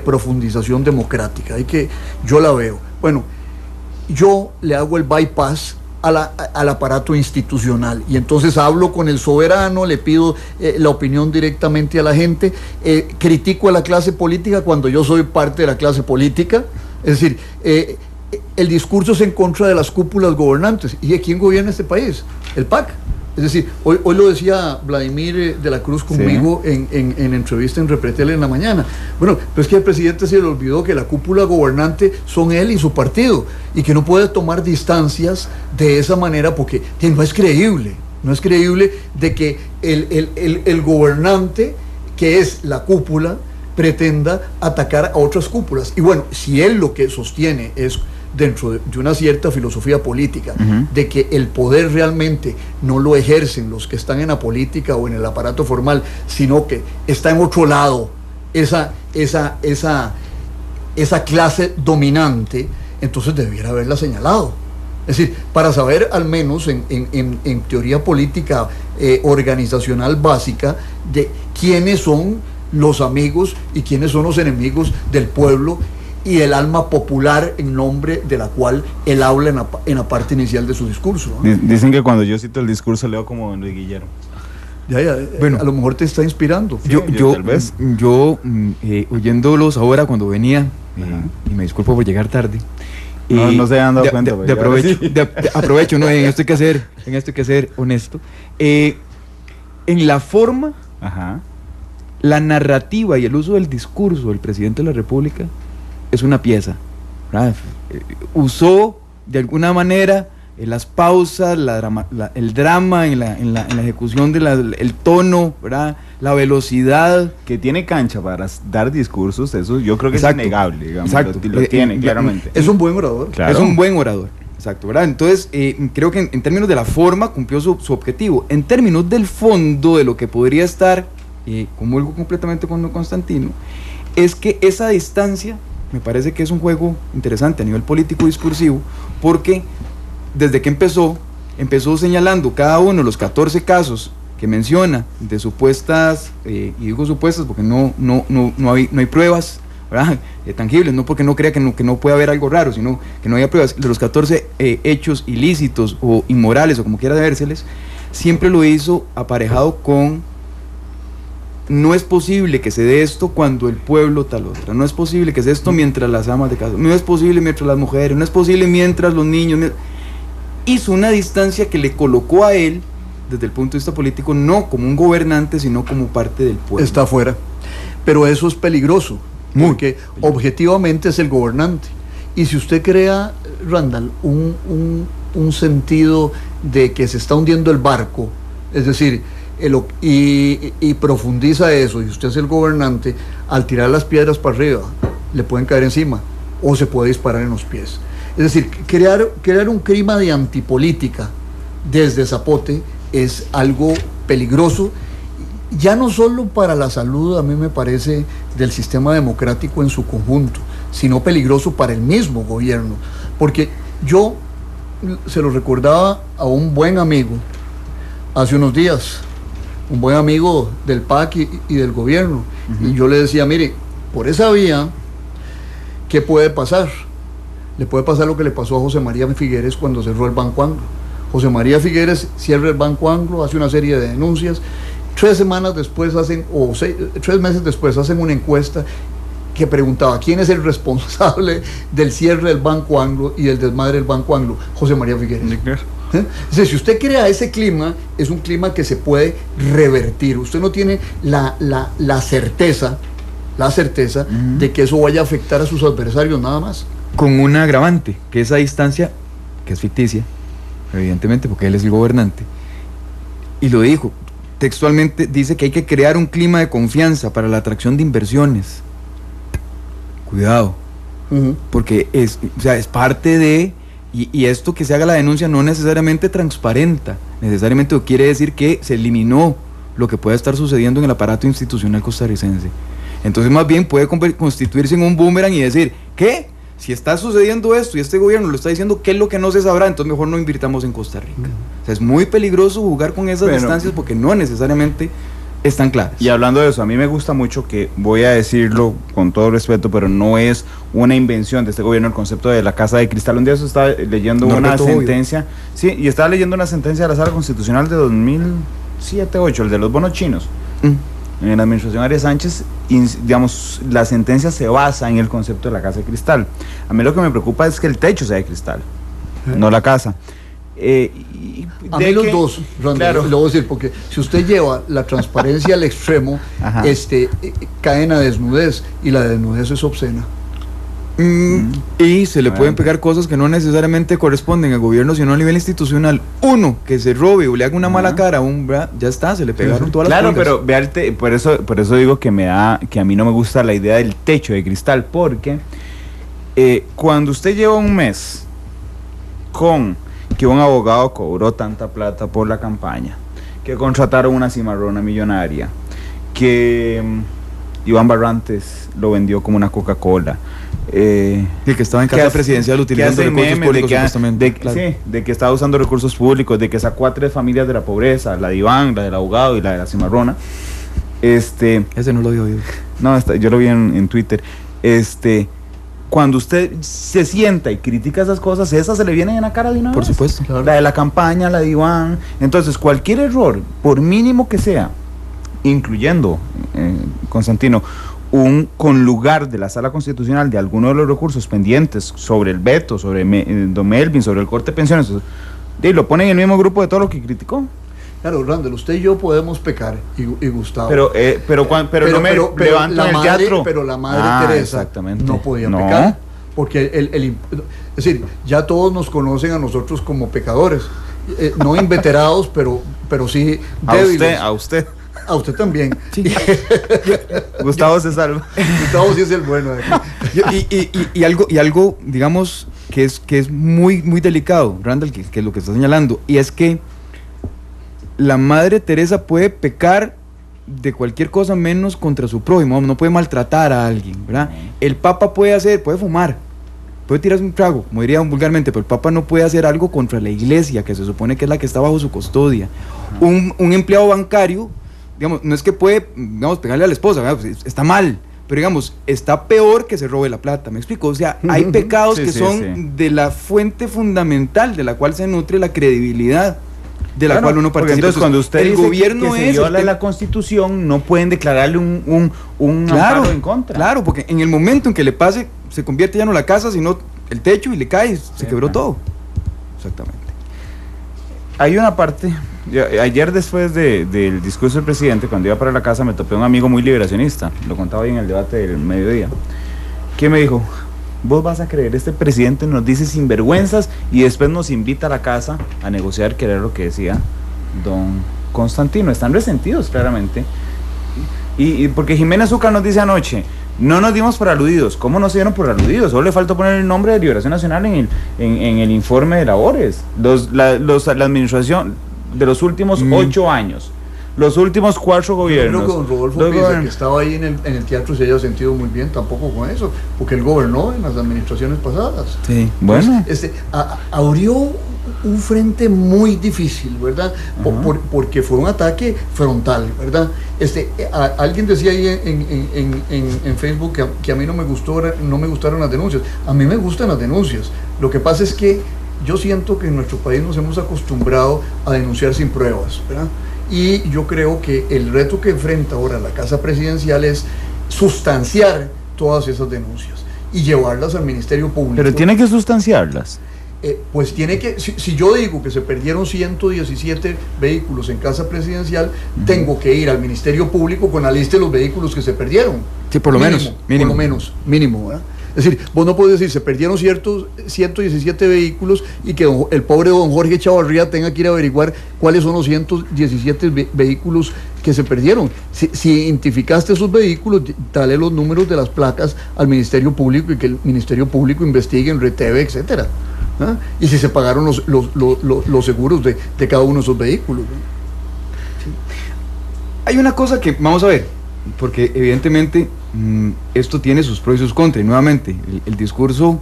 profundización democrática, yo la veo. Bueno, yo le hago el bypass al aparato institucional, y entonces hablo con el soberano, le pido la opinión directamente a la gente, critico a la clase política cuando yo soy parte de la clase política. Es decir, el discurso es en contra de las cúpulas gobernantes. ¿Y de quién gobierna este país? El PAC. Es decir, hoy lo decía Vladimir de la Cruz conmigo, sí, en entrevista en Repretel en la mañana. Bueno, pero es que al presidente se le olvidó que la cúpula gobernante son él y su partido, y que no puede tomar distancias de esa manera, porque no es creíble de que el gobernante, que es la cúpula, pretenda atacar a otras cúpulas. Y bueno, si él lo que sostiene es, dentro de una cierta filosofía política, de que el poder realmente no lo ejercen los que están en la política o en el aparato formal, sino que está en otro lado esa clase dominante, entonces debiera haberla señalado. Es decir, para saber al menos en teoría política organizacional básica de quiénes son los amigos y quiénes son los enemigos del pueblo y el alma popular en nombre de la cual él habla en la parte inicial de su discurso, ¿no? Dicen que cuando yo cito el discurso leo como Luis Guillermo. Bueno, a lo mejor te está inspirando. Yo oyéndolos ahora cuando venía, y me disculpo por llegar tarde. No se han dado cuenta. Aprovecho, ¿no? En esto hay que ser honesto. En la forma, la narrativa y el uso del discurso del presidente de la República es una pieza, ¿verdad? Usó de alguna manera las pausas, el drama en la ejecución el tono, ¿verdad? La velocidad. Que tiene cancha para dar discursos, eso yo creo que exacto, es innegable, digamos. Exacto. Lo tiene, claramente. Es un buen orador. Claro. Es un buen orador, exacto, ¿verdad? Entonces, creo que en términos de la forma cumplió su objetivo. En términos del fondo, de lo que podría estar, comulgo completamente con Constantino, es que esa distancia me parece que es un juego interesante a nivel político discursivo, porque desde que empezó señalando cada uno de los 14 casos que menciona de supuestas, y digo supuestas porque no hay pruebas, ¿verdad? Tangibles, no porque no crea que no puede haber algo raro, sino que no haya pruebas, de los 14 hechos ilícitos o inmorales o como quiera vérseles, siempre lo hizo aparejado con: no es posible que se dé esto cuando el pueblo tal otra, no es posible que se dé esto mientras las amas de casa, no es posible mientras las mujeres, no es posible mientras los niños. Hizo una distancia que le colocó a él, desde el punto de vista político, no como un gobernante, sino como parte del pueblo. Está afuera. Pero eso es peligroso, porque objetivamente es el gobernante. Y si usted crea, Randall, un sentido de que se está hundiendo el barco, es decir, y profundiza eso, y usted es el gobernante, al tirar las piedras para arriba, le pueden caer encima, o se puede disparar en los pies. Es decir, crear un clima de antipolítica desde Zapote es algo peligroso, ya no solo para la salud, a mí me parece, del sistema democrático en su conjunto, sino peligroso para el mismo gobierno, porque yo se lo recordaba a un buen amigo hace unos días, un buen amigo del PAC y del gobierno, y yo le decía: mire, por esa vía, ¿qué puede pasar? Le puede pasar lo que le pasó a José María Figueres cuando cerró el Banco Anglo. José María Figueres cierra el Banco Anglo, hace una serie de denuncias, 3 meses después hacen una encuesta que preguntaba: ¿quién es el responsable del cierre del Banco Anglo y del desmadre del Banco Anglo? José María Figueres. Es decir, si usted crea ese clima, es un clima que se puede revertir. Usted no tiene la certeza de que eso vaya a afectar a sus adversarios nada más. Con un agravante, que esa distancia, que es ficticia, evidentemente, porque él es el gobernante, y lo dijo textualmente, dice que hay que crear un clima de confianza para la atracción de inversiones. Cuidado, porque es parte de, y esto que se haga la denuncia no necesariamente transparenta, necesariamente quiere decir que se eliminó lo que pueda estar sucediendo en el aparato institucional costarricense. Entonces más bien puede constituirse en un boomerang y decir: ¿qué? Si está sucediendo esto y este gobierno lo está diciendo, ¿qué es lo que no se sabrá? Entonces mejor no invirtamos en Costa Rica. O sea, es muy peligroso jugar con esas distancias porque no necesariamente están claras. Y hablando de eso, a mí me gusta mucho, que voy a decirlo con todo respeto, pero no es una invención de este gobierno, el concepto de la casa de cristal. Un día eso estaba leyendo una sentencia, sí, y estaba leyendo una sentencia de la Sala Constitucional de 2007-2008, el de los bonos chinos. En la administración Arias Sánchez, digamos, la sentencia se basa en el concepto de la casa de cristal. A mí lo que me preocupa es que el techo sea de cristal, no la casa. A mí los dos, Randall, claro. Lo voy a decir, porque si usted lleva la transparencia al extremo, caen a desnudez, y la desnudez es obscena. Y se le pueden pegar cosas que no necesariamente corresponden al gobierno, sino a nivel institucional. Uno que se robe o le haga una mala cara, ya está, se le pegaron todas las pulgas. Pero vea, por eso digo que a mí no me gusta la idea del techo de cristal, porque cuando usted lleva un mes con que un abogado cobró tanta plata por la campaña, que contrataron una cimarrona millonaria, que Iván Barrantes lo vendió como una Coca-Cola, y que estaba en casa presidencial utilizando recursos públicos, supuestamente. Sí, de que estaba usando recursos públicos, de que sacó a 3 familias de la pobreza, la de Iván, la del abogado y la de la cimarrona. Ese no lo había oído. No, yo lo vi en Twitter. Cuando usted se sienta y critica esas cosas, esas se le vienen en la cara de una vez. Por supuesto. Claro. La de la campaña, la de Iván. Entonces, cualquier error, por mínimo que sea, incluyendo, Constantino, un conlugar de la Sala Constitucional de alguno de los recursos pendientes sobre el veto, sobre Don Melvin, sobre el corte de pensiones, y lo ponen en el mismo grupo de todo lo que criticó. Claro, Randall, usted y yo podemos pecar, y Gustavo. Pero no me levanto en el teatro. Pero la madre Teresa no podía pecar, porque es decir, ya todos nos conocen a nosotros como pecadores, no inveterados, pero sí débiles. A usted. A usted también. Sí. Gustavo se salva. Gustavo sí es el bueno de aquí. Y algo, digamos, que es muy, muy delicado, Randall, que es lo que está señalando, y es que la Madre Teresa puede pecar de cualquier cosa menos contra su prójimo, no puede maltratar a alguien, ¿verdad? El Papa puede fumar, puede tirarse un trago, como diría vulgarmente, pero el Papa no puede hacer algo contra la iglesia, que se supone que es la que está bajo su custodia. Un empleado bancario, digamos, no es que puede, digamos, pegarle a la esposa, pues, está mal, pero digamos, está peor que se robe la plata, ¿me explico? O sea, hay pecados que son de la fuente fundamental de la cual se nutre la credibilidad de la cual uno participa. Entonces, cuando usted el dice gobierno que se viola la Constitución, no pueden declararle un amparo en contra. Claro, porque en el momento en que le pase, se convierte ya no la casa, sino el techo, y le cae, se quebró todo. Exactamente. Hay una parte, ayer después del discurso del presidente, cuando iba para la casa, me topé un amigo muy liberacionista, lo contaba hoy en el debate del mediodía, que me dijo: vos vas a creer, este presidente nos dice sinvergüenzas y después nos invita a la casa a negociar, que era lo que decía don Constantino. Están resentidos claramente, y porque Jimena Zúcar nos dice anoche: no nos dimos por aludidos. ¿Cómo no se dieron por aludidos? Solo le faltó poner el nombre de Liberación Nacional en el informe de labores. La administración de los últimos 8 años, los últimos 4 gobiernos. Yo creo que don Rodolfo Pisa, que estaba ahí en el teatro, se haya sentido muy bien tampoco con eso, porque él gobernó en las administraciones pasadas. Sí, bueno. Abrió un frente muy difícil, ¿verdad? Porque fue un ataque frontal, ¿verdad? Alguien decía ahí en Facebook que a mí no me gustaron las denuncias. A mí me gustan las denuncias. Lo que pasa es que yo siento que en nuestro país nos hemos acostumbrado a denunciar sin pruebas, ¿verdad? Y yo creo que el reto que enfrenta ahora la Casa Presidencial es sustanciar todas esas denuncias y llevarlas al Ministerio Público. Pero tiene que sustanciarlas. Pues tiene que, si yo digo que se perdieron 117 vehículos en Casa Presidencial, tengo que ir al Ministerio Público con la lista de los vehículos que se perdieron. Sí, por lo menos. Por lo menos, mínimo, ¿verdad? Es decir, vos no puedes decir, se perdieron 117 vehículos y que el pobre don Jorge Chavarría tenga que ir a averiguar cuáles son los 117 vehículos que se perdieron. Si identificaste esos vehículos, dale los números de las placas al Ministerio Público y que el Ministerio Público investigue en RETEVE, etcétera. ¿Ah? Y si se pagaron los seguros de cada uno de esos vehículos, ¿no? Sí. Hay una cosa que, vamos a ver, porque evidentemente esto tiene sus pros y sus contras, y nuevamente, el discurso,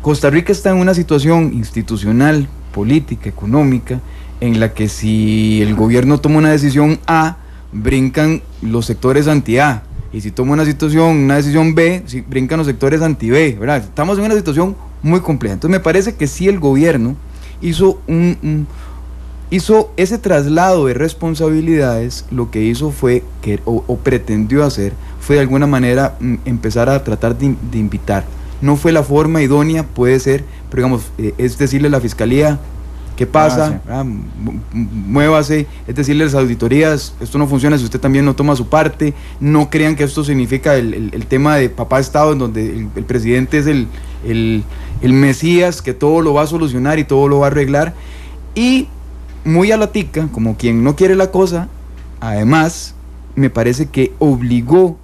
Costa Rica está en una situación institucional, política, económica, en la que si el gobierno toma una decisión A, brincan los sectores anti-A, y si toma una decisión B, brincan los sectores anti-B, ¿verdad? Estamos en una situación muy compleja. Entonces me parece que sí el gobierno hizo ese traslado de responsabilidades. Lo que hizo fue o pretendió hacer fue de alguna manera empezar a tratar de invitar. No fue la forma idónea, puede ser, pero digamos, es decirle a la fiscalía: ¿qué pasa? Muévase, es decirle a las auditorías: esto no funciona si usted también no toma su parte. No crean que esto significa el tema de papá Estado, en donde el presidente es el Mesías que todo lo va a solucionar y todo lo va a arreglar. Y muy a la tica, como quien no quiere la cosa, además me parece que obligó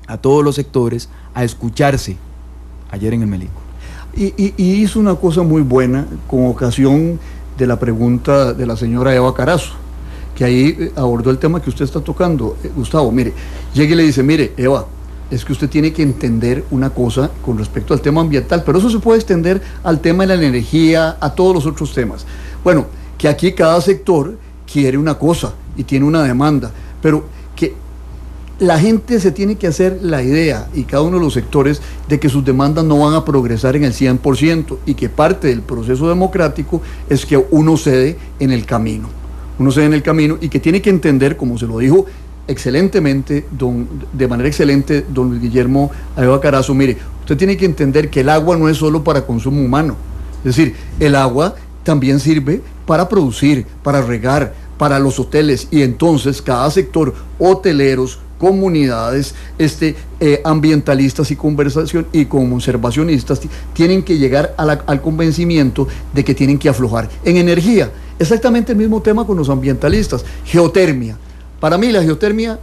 a todos los sectores a escucharse ayer en el Melico. Y hizo una cosa muy buena con ocasión de la pregunta de la señora Eva Carazo, que ahí abordó el tema que usted está tocando. Gustavo, mire, llega y le dice: mire, Eva, es que usted tiene que entender una cosa con respecto al tema ambiental, pero eso se puede extender al tema de la energía, a todos los otros temas. Bueno, que aquí cada sector quiere una cosa y tiene una demanda, pero que la gente se tiene que hacer la idea, y cada uno de los sectores, de que sus demandas no van a progresar en el 100%, y que parte del proceso democrático es que uno cede en el camino. Y que tiene que entender, como se lo dijo excelentemente, de manera excelente, don Luis Guillermo Eva Carazo: mire, usted tiene que entender que el agua no es solo para consumo humano. Es decir, el agua también sirve para producir, para regar, para los hoteles, y entonces cada sector, hoteleros, comunidades, ambientalistas y conservacionistas, tienen que llegar al convencimiento de que tienen que aflojar. En energía, exactamente el mismo tema con los ambientalistas. Geotermia. Para mí la geotermia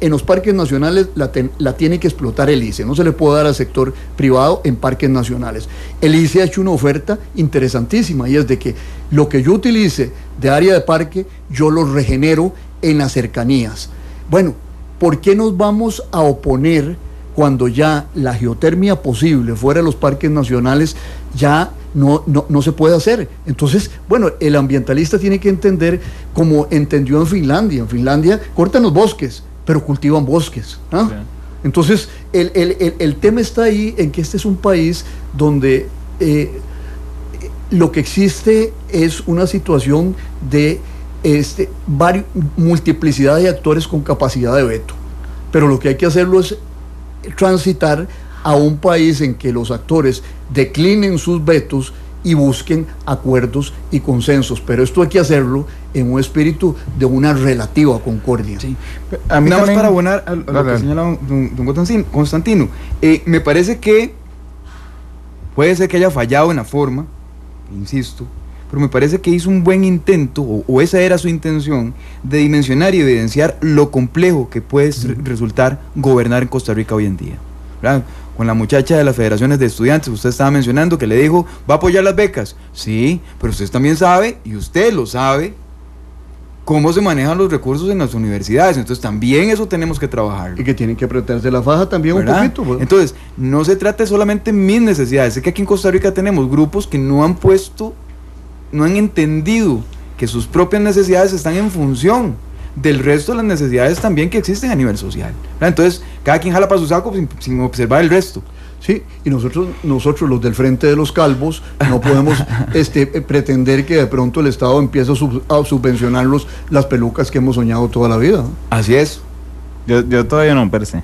en los parques nacionales la tiene que explotar el ICE, no se le puede dar al sector privado en parques nacionales. El ICE ha hecho una oferta interesantísima, y es de que lo que yo utilice de área de parque, yo lo regenero en las cercanías. Bueno, ¿por qué nos vamos a oponer cuando ya la geotermia posible fuera de los parques nacionales ya no se puede hacer. Entonces, bueno, el ambientalista tiene que entender como entendió en Finlandia. En Finlandia cortan los bosques, pero cultivan bosques. ¿Ah? Sí. Entonces, el tema está ahí en que este es un país donde lo que existe es una situación de multiplicidad de actores con capacidad de veto. Pero lo que hay que hacerlo es transitar a un país en que los actores declinen sus vetos y busquen acuerdos y consensos, pero esto hay que hacerlo en un espíritu de una relativa concordia. Sí. A mí nada más para abonar a lo que señala don Constantino, me parece que puede ser que haya fallado en la forma, insisto, pero me parece que hizo un buen intento, o esa era su intención, de dimensionar y evidenciar lo complejo que puede resultar gobernar en Costa Rica hoy en día, ¿verdad? Con la muchacha de las federaciones de estudiantes, usted estaba mencionando que le dijo, va a apoyar las becas. Sí, pero usted también sabe, y usted lo sabe, cómo se manejan los recursos en las universidades. Entonces también eso tenemos que trabajar. Y que tienen que apretarse la faja también, ¿verdad? Un poquito. ¿Verdad? Entonces, no se trata solamente de mis necesidades. Sé que aquí en Costa Rica tenemos grupos que no han entendido que sus propias necesidades están en función del resto de las necesidades también que existen a nivel social, ¿verdad? Entonces, cada quien jala para su saco sin observar el resto. Sí, y nosotros los del Frente de los Calvos no podemos pretender que de pronto el Estado empiece a subvencionarlos las pelucas que hemos soñado toda la vida, ¿no? Así es. Yo todavía no, parece.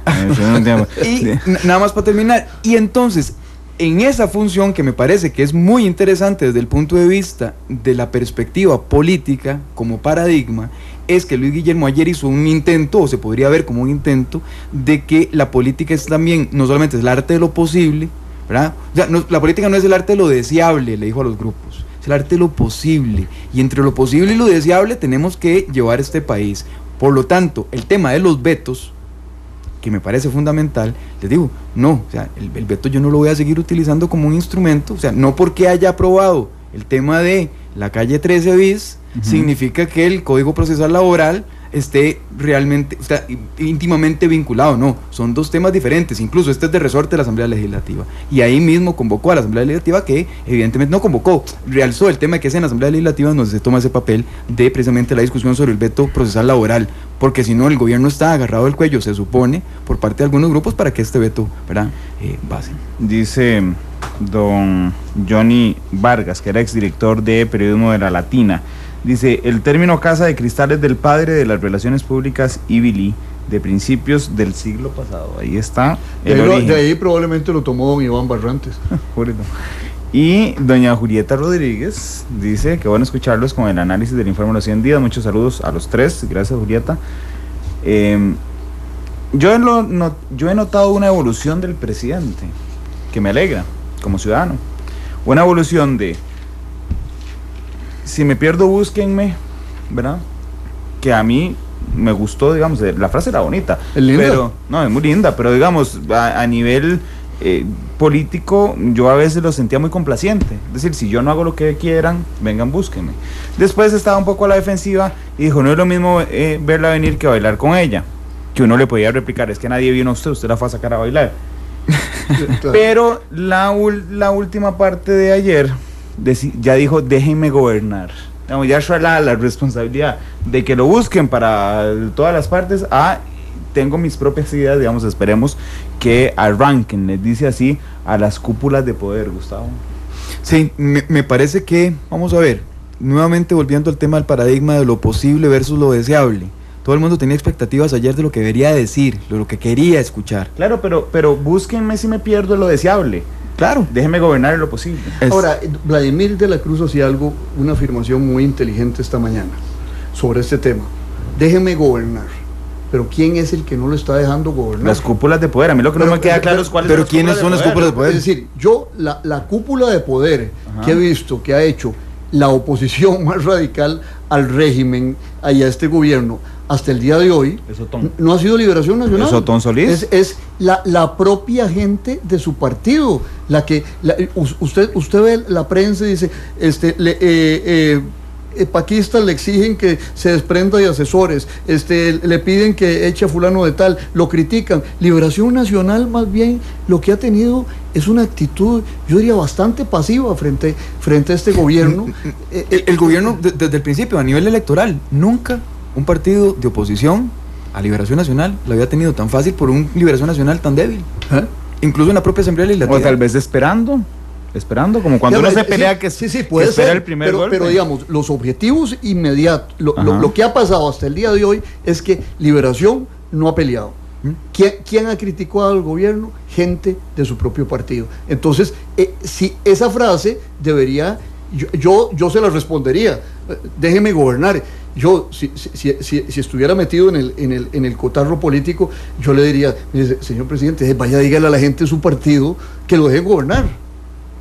Y nada más para terminar, y entonces, en esa función que me parece que es muy interesante desde el punto de vista de la perspectiva política como paradigma, es que Luis Guillermo ayer hizo un intento, o se podría ver como un intento, de que la política es también, no solamente es el arte de lo posible, ¿verdad? O sea, la política no es el arte de lo deseable, le dijo a los grupos, es el arte de lo posible, y entre lo posible y lo deseable tenemos que llevar este país. Por lo tanto, el tema de los vetos, que me parece fundamental, les digo, no, o sea, el veto yo no lo voy a seguir utilizando como un instrumento, o sea, no porque haya aprobado el tema de la calle 13 bis, significa que el Código Procesal Laboral esté realmente, o sea, íntimamente vinculado. No, son dos temas diferentes. Incluso este es de resorte de la Asamblea Legislativa, y ahí mismo convocó a la Asamblea Legislativa, que evidentemente no convocó, realzó el tema de que es en la Asamblea Legislativa donde se toma ese papel de precisamente la discusión sobre el veto procesal laboral, porque si no el gobierno está agarrado del cuello, se supone, por parte de algunos grupos, para que este veto, ¿verdad?, base. Dice don Johnny Vargas, que era exdirector de periodismo de La Latina, dice, el término casa de cristal es del padre de las relaciones públicas Ibili, de principios del siglo pasado. Ahí está el origen. De ahí probablemente lo tomó don Iván Barrantes. Y doña Julieta Rodríguez dice que van a escucharlos con el análisis del informe de los 100 días. Muchos saludos a los tres, gracias Julieta. Yo he notado una evolución del presidente que me alegra como ciudadano. Una evolución de, si me pierdo, búsquenme, ¿verdad? Que a mí me gustó, digamos, la frase era bonita. ¿Es linda? Pero, no, es muy linda, pero digamos, a nivel político, yo a veces lo sentía muy complaciente. Es decir, si yo no hago lo que quieran, vengan, búsquenme. Después estaba un poco a la defensiva y dijo, no es lo mismo verla venir que bailar con ella. Que uno le podía replicar, es que nadie vino a usted la fue a sacar a bailar. Claro. Pero la última parte de ayer ya dijo, déjenme gobernar. Ya fue la responsabilidad de que lo busquen para todas las partes. Tengo mis propias ideas, digamos, esperemos que arranquen, les dice así, a las cúpulas de poder, Gustavo. Sí, me parece que, vamos a ver, nuevamente volviendo al tema del paradigma de lo posible versus lo deseable. Todo el mundo tenía expectativas ayer de lo que debería decir, de lo que quería escuchar. Claro, pero búsquenme si me pierdo lo deseable. Claro. Déjenme gobernar en lo posible. Ahora, Vladimir de la Cruz hacía una afirmación muy inteligente esta mañana sobre este tema. Déjenme gobernar. Pero ¿quién es el que no lo está dejando gobernar? Las cúpulas de poder. A mí lo que no me queda claro es cuáles son las cúpulas de poder. Pero ¿quiénes son las cúpulas de poder? Es decir, yo, la cúpula de poder que he visto, que ha hecho la oposición más radical al régimen y a este gobierno hasta el día de hoy, no ha sido Liberación Nacional. ¿Es Otón Solís? Es la propia gente de su partido, la que usted ve la prensa y dice, paquistas le exigen que se desprenda de asesores, le piden que eche a fulano de tal, lo critican. Liberación Nacional más bien lo que ha tenido es una actitud, yo diría, bastante pasiva frente a este gobierno. El gobierno, desde el principio, a nivel electoral, nunca un partido de oposición a Liberación Nacional lo había tenido tan fácil por un Liberación Nacional tan débil. Incluso en la propia Asamblea Legislativa. O tal vez esperando, como cuando uno se pelea que puede espera ser, el primer golpe. pero digamos, los objetivos inmediatos, lo que ha pasado hasta el día de hoy es que Liberación no ha peleado. ¿Quién ha criticado al gobierno? Gente de su propio partido. Entonces, si esa frase debería, yo se la respondería, déjeme gobernar. Yo, si estuviera metido en el cotarro político, yo le diría, señor presidente, vaya, dígale a la gente de su partido que lo deje gobernar.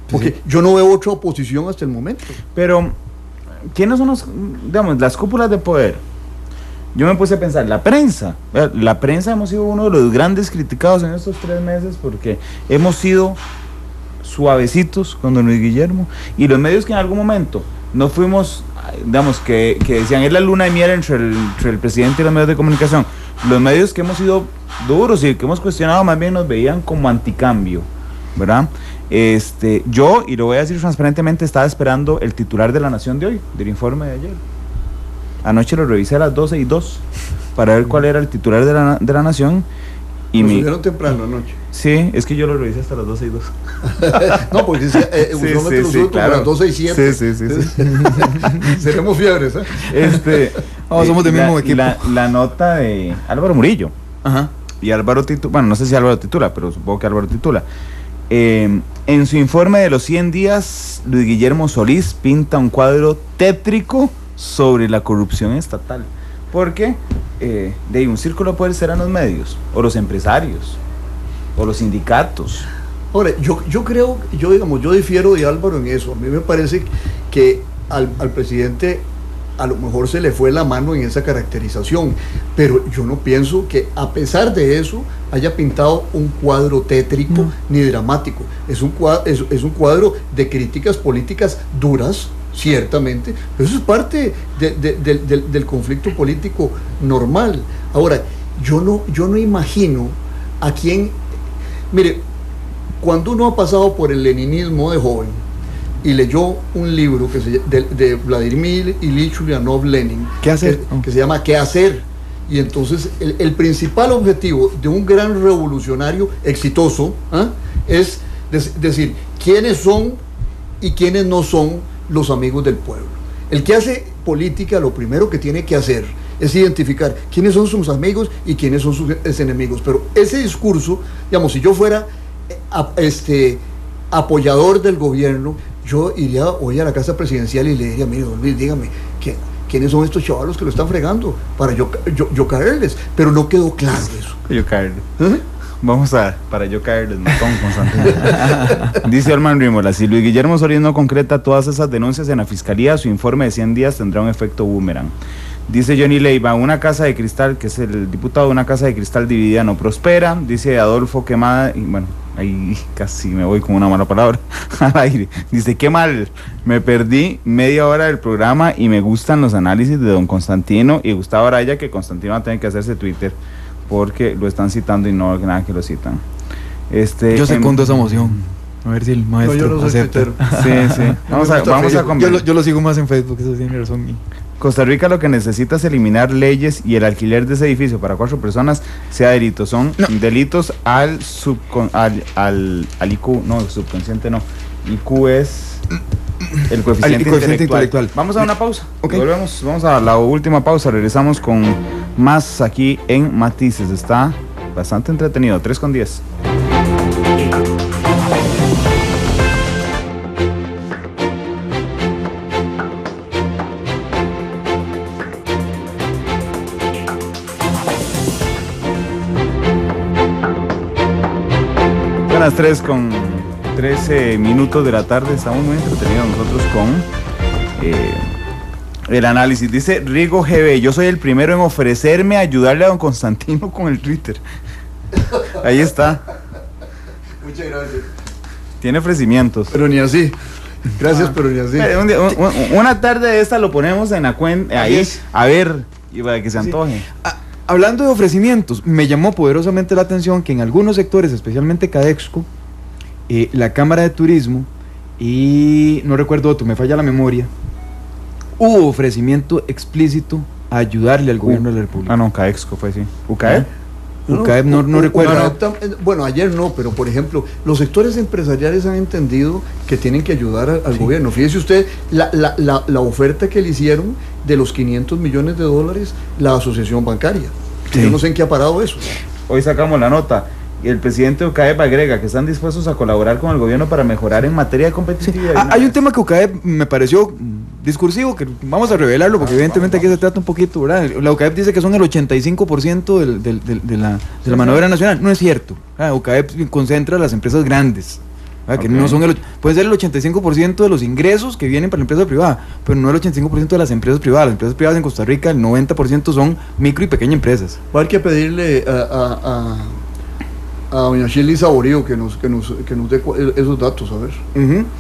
Porque yo no veo otra oposición hasta el momento. Pero, ¿quiénes son las cúpulas de poder? Yo me puse a pensar, la prensa hemos sido uno de los grandes criticados en estos 3 meses porque hemos sido suavecitos con don Luis Guillermo, y los medios que en algún momento no fuimos, que decían es la luna de miel entre el presidente y los medios de comunicación, los medios que hemos sido duros y que hemos cuestionado más bien nos veían como anticambio, ¿verdad? Yo, y lo voy a decir transparentemente, estaba esperando el titular de La Nación de hoy, del informe de ayer. Anoche lo revisé a las 12:02 para ver cuál era el titular de la Nación. Y me subieron temprano anoche. Sí, es que yo lo revisé hasta las 12:02. No, porque claro. A las 12:07. Sí. Seremos fiebres, somos del mismo equipo. La nota de Álvaro Murillo. Ajá. Y Álvaro titula, bueno, no sé si Álvaro titula, pero supongo que Álvaro titula. En su informe de los 100 días, Luis Guillermo Solís pinta un cuadro tétrico sobre la corrupción estatal, porque de un círculo de poder serán los medios, o los empresarios, o los sindicatos. Ahora, yo difiero de Álvaro en eso. A mí me parece que al presidente a lo mejor se le fue la mano en esa caracterización, pero yo no pienso que a pesar de eso haya pintado un cuadro tétrico ni dramático. Es un cuadro de críticas políticas duras, ciertamente, pero eso es parte del conflicto político normal. Ahora, yo no imagino a quién. Mire, cuando uno ha pasado por el leninismo de joven y leyó un libro de Vladimir Ilich Ulyanov Lenin, que se llama ¿Qué hacer? Y entonces el principal objetivo de un gran revolucionario exitoso es decir quiénes son y quiénes no son los amigos del pueblo. El que hace política, lo primero que tiene que hacer es identificar quiénes son sus amigos y quiénes son sus enemigos. Pero ese discurso, digamos, si yo fuera apoyador del gobierno, yo iría hoy a la casa presidencial y le diría, mire, don Luis, dígame, ¿quiénes son estos chavalos que lo están fregando? Para yo caerles, pero no quedó claro eso. Yo caerles. Para yo caerles, Dice Olman Rímola, si Luis Guillermo Solís no concreta todas esas denuncias en la fiscalía, su informe de 100 días tendrá un efecto boomerang. Dice Johnny Leiva, una casa de cristal, que es el diputado, una casa de cristal dividida no prospera. Dice Adolfo Quemada, y bueno, ahí casi me voy con una mala palabra al aire. Dice, qué mal, me perdí media hora del programa y me gustan los análisis de don Constantino y Gustavo Araya, que Constantino va a tener que hacerse Twitter porque lo están citando y no nada que lo citan. Yo secundo esa moción. A ver si el maestro yo no soy acepta. Sí. Vamos a conversar. Yo lo sigo más en Facebook, eso tiene razón. Costa Rica lo que necesita es eliminar leyes y el alquiler de ese edificio para 4 personas sea delito. Son delitos al IQ, no, subconsciente no. IQ es el coeficiente intelectual. Vamos a una pausa. Okay. Volvemos, vamos a la última pausa. Regresamos con más aquí en Matices. Está bastante entretenido. 3:10. Las 3:13 de la tarde, estamos muy entretenidos nosotros con el análisis. Dice Rigo GB, yo soy el primero en ofrecerme a ayudarle a don Constantino con el Twitter. Ahí está. Muchas gracias. Tiene ofrecimientos. Pero ni así. Gracias, pero ni así. Una tarde de esta lo ponemos en la cuenta ahí, a ver, y para que se antoje. Hablando de ofrecimientos, me llamó poderosamente la atención que en algunos sectores, especialmente Cadexco, la Cámara de Turismo y no recuerdo otro, me falla la memoria, hubo ofrecimiento explícito a ayudarle al gobierno de la República. No, Cadexco fue así. ¿UCAEP? UCAEP no recuerdo. Bueno, ayer no, pero por ejemplo, los sectores empresariales han entendido que tienen que ayudar al gobierno. Fíjese usted, la oferta que le hicieron de los $500 millones, la asociación bancaria. Sí. Yo no sé en qué ha parado eso. Hoy sacamos la nota. Y el presidente de UCAEP agrega que están dispuestos a colaborar con el gobierno para mejorar en materia de competitividad. Sí. Hay un tema que UCAEP me pareció discursivo, que vamos a revelarlo, porque evidentemente aquí se trata un poquito, ¿verdad? La UCAEP dice que son el 85% de la mano de obra nacional. No es cierto. UCAEP concentra las empresas grandes, que no son puede ser el 85% de los ingresos que vienen para la empresa privada, pero no el 85% de las empresas privadas. Las empresas privadas en Costa Rica, el 90% son micro y pequeñas empresas. Va a haber que pedirle a doña Shirley Saborío que nos dé esos datos, a ver.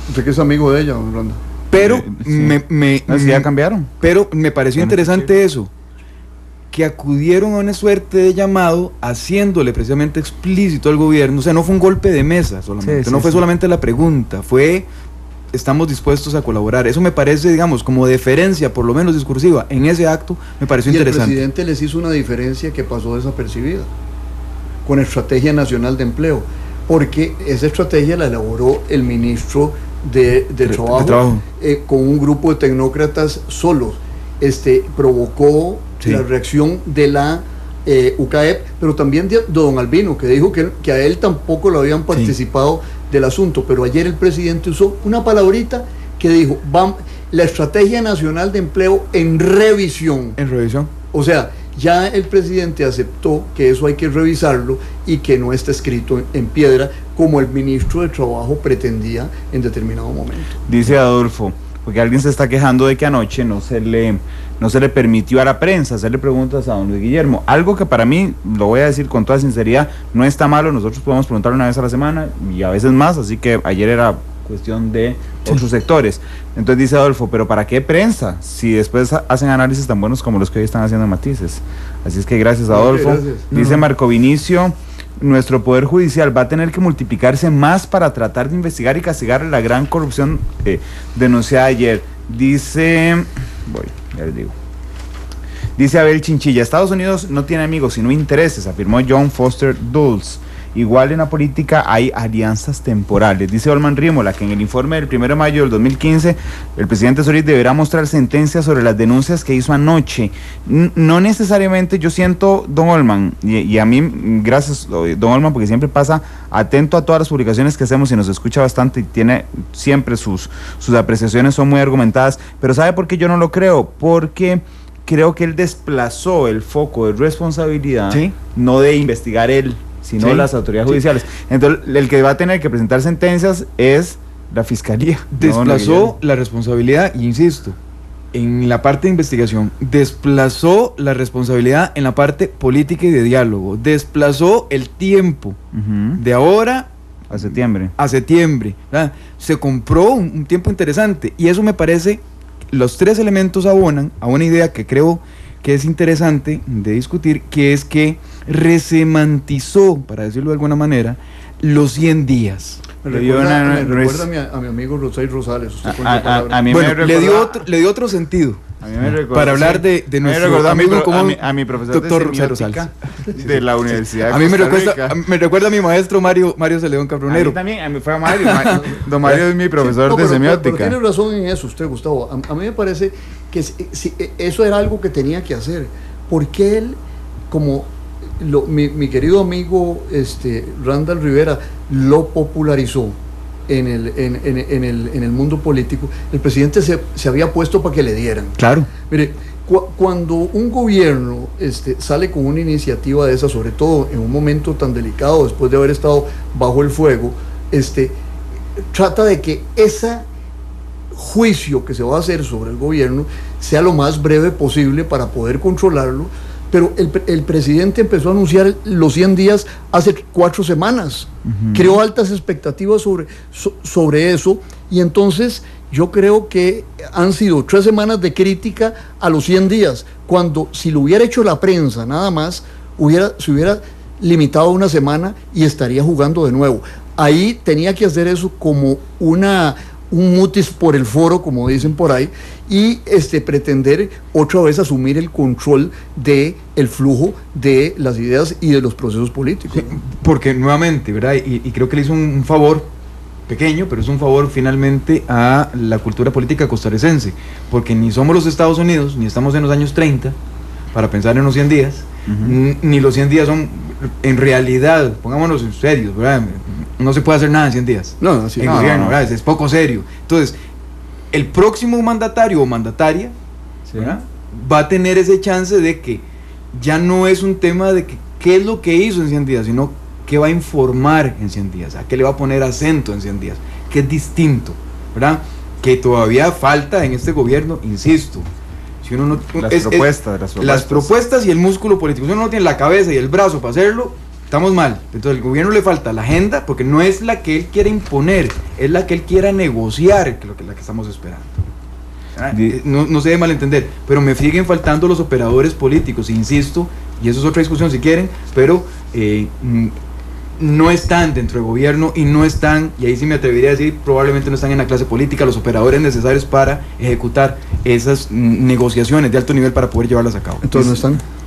Usted que es amigo de ella, don Randa. Pero ya cambiaron. Pero me pareció interesante eso, que acudieron a una suerte de llamado haciéndole precisamente explícito al gobierno. O sea, no fue un golpe de mesa solamente, no fue solamente la pregunta, fue estamos dispuestos a colaborar. Eso me parece, digamos, como deferencia, por lo menos discursiva, en ese acto me pareció interesante. El presidente les hizo una diferencia que pasó desapercibida con Estrategia Nacional de Empleo, porque esa estrategia la elaboró el ministro de Trabajo. Con un grupo de tecnócratas solos. Provocó la reacción de la UCAEP, pero también de don Albino, que dijo que a él tampoco lo habían participado del asunto, pero ayer el presidente usó una palabrita que dijo, la Estrategia Nacional de Empleo en revisión. En revisión. O sea, ya el presidente aceptó que eso hay que revisarlo y que no está escrito en piedra como el ministro de Trabajo pretendía en determinado momento. Dice Adolfo, porque alguien se está quejando de que anoche no se le permitió a la prensa hacerle preguntas a don Luis Guillermo. Algo que para mí, lo voy a decir con toda sinceridad, no está malo. Nosotros podemos preguntar una vez a la semana y a veces más, así que ayer era cuestión de otros sectores. Entonces dice Adolfo, pero ¿para qué prensa? Si después hacen análisis tan buenos como los que hoy están haciendo en Matices. Así es que gracias, Adolfo. Gracias. Dice Marco Vinicio, nuestro Poder Judicial va a tener que multiplicarse más para tratar de investigar y castigar la gran corrupción denunciada ayer. Dice, ya les digo. Dice Abel Chinchilla, Estados Unidos no tiene amigos sino intereses, afirmó John Foster Dulles. Igual en la política hay alianzas temporales. Dice Olman Rímola que en el informe del 1 de mayo del 2015 el presidente Solís deberá mostrar sentencias sobre las denuncias que hizo anoche. No necesariamente, yo siento, don Olman, y a mí, gracias don Olman, porque siempre pasa atento a todas las publicaciones que hacemos y nos escucha bastante y tiene siempre sus apreciaciones son muy argumentadas, pero ¿sabe por qué yo no lo creo? Porque creo que él desplazó el foco de responsabilidad, no de investigar él, sino las autoridades judiciales. Entonces, el que va a tener que presentar sentencias es la fiscalía. Desplazó la responsabilidad, y insisto, en la parte de investigación, desplazó la responsabilidad en la parte política y de diálogo, desplazó el tiempo de ahora a septiembre. ¿Verdad? Se compró un tiempo interesante, y eso me parece, los tres elementos abonan a una idea que creo que es interesante de discutir, que es que resemantizó, para decirlo de alguna manera, los 100 días. Me recuerda a mi amigo Rosay Rosales. A mí bueno, le dio otro sentido. A mí me recuerda, para hablar de nuestro amigo a mi profesor doctor de semiótica de la Universidad de a mí me recuerda a mi maestro Mario Celedón Cabronero. A mí también, a mí fue a Mario. Don Mario es mi profesor de semiótica. Pero tiene razón en eso usted, Gustavo. A mí me parece que eso era algo que tenía que hacer, porque él, como mi querido amigo Randall Rivera lo popularizó en el mundo político. El presidente se había puesto para que le dieran. Claro. Mire, cuando un gobierno sale con una iniciativa de esa, sobre todo en un momento tan delicado, después de haber estado bajo el fuego, trata de que ese juicio que se va a hacer sobre el gobierno sea lo más breve posible para poder controlarlo. Pero el presidente empezó a anunciar los 100 días hace 4 semanas, creó altas expectativas sobre eso, y entonces yo creo que han sido 3 semanas de crítica a los 100 días, cuando si lo hubiera hecho la prensa nada más, se hubiera limitado a 1 semana y estaría jugando de nuevo. Ahí tenía que hacer eso como un mutis por el foro, como dicen por ahí, y pretender otra vez asumir el control del flujo de las ideas y de los procesos políticos. Sí, porque nuevamente, ¿verdad? Y creo que le hizo un favor pequeño, pero es un favor finalmente a la cultura política costarricense, porque ni somos los Estados Unidos, ni estamos en los años 30 para pensar en los 100 días, ni los 100 días son, en realidad, pongámonos serios, ¿verdad? No se puede hacer nada en 100 días. No, sí, en gobierno, ¿verdad? Es poco serio. Entonces, el próximo mandatario o mandataria, ¿verdad?, va a tener ese chance de que ya no es un tema de que, qué es lo que hizo en 100 días, sino qué va a informar en 100 días, a qué le va a poner acento en 100 días, que es distinto, ¿verdad? Que todavía falta en este gobierno, insisto. Si uno no, las propuestas y el músculo político, si uno no tiene la cabeza y el brazo para hacerlo, estamos mal. Entonces al gobierno le falta la agenda, porque no es la que él quiera imponer, es la que él quiera negociar, que es la que estamos esperando. No se debe malentender, pero me siguen faltando los operadores políticos, insisto, y eso es otra discusión si quieren, pero no están dentro del gobierno y no están, y ahí sí me atrevería a decir, probablemente no están en la clase política, los operadores necesarios para ejecutar esas negociaciones de alto nivel para poder llevarlas a cabo. Entonces no están.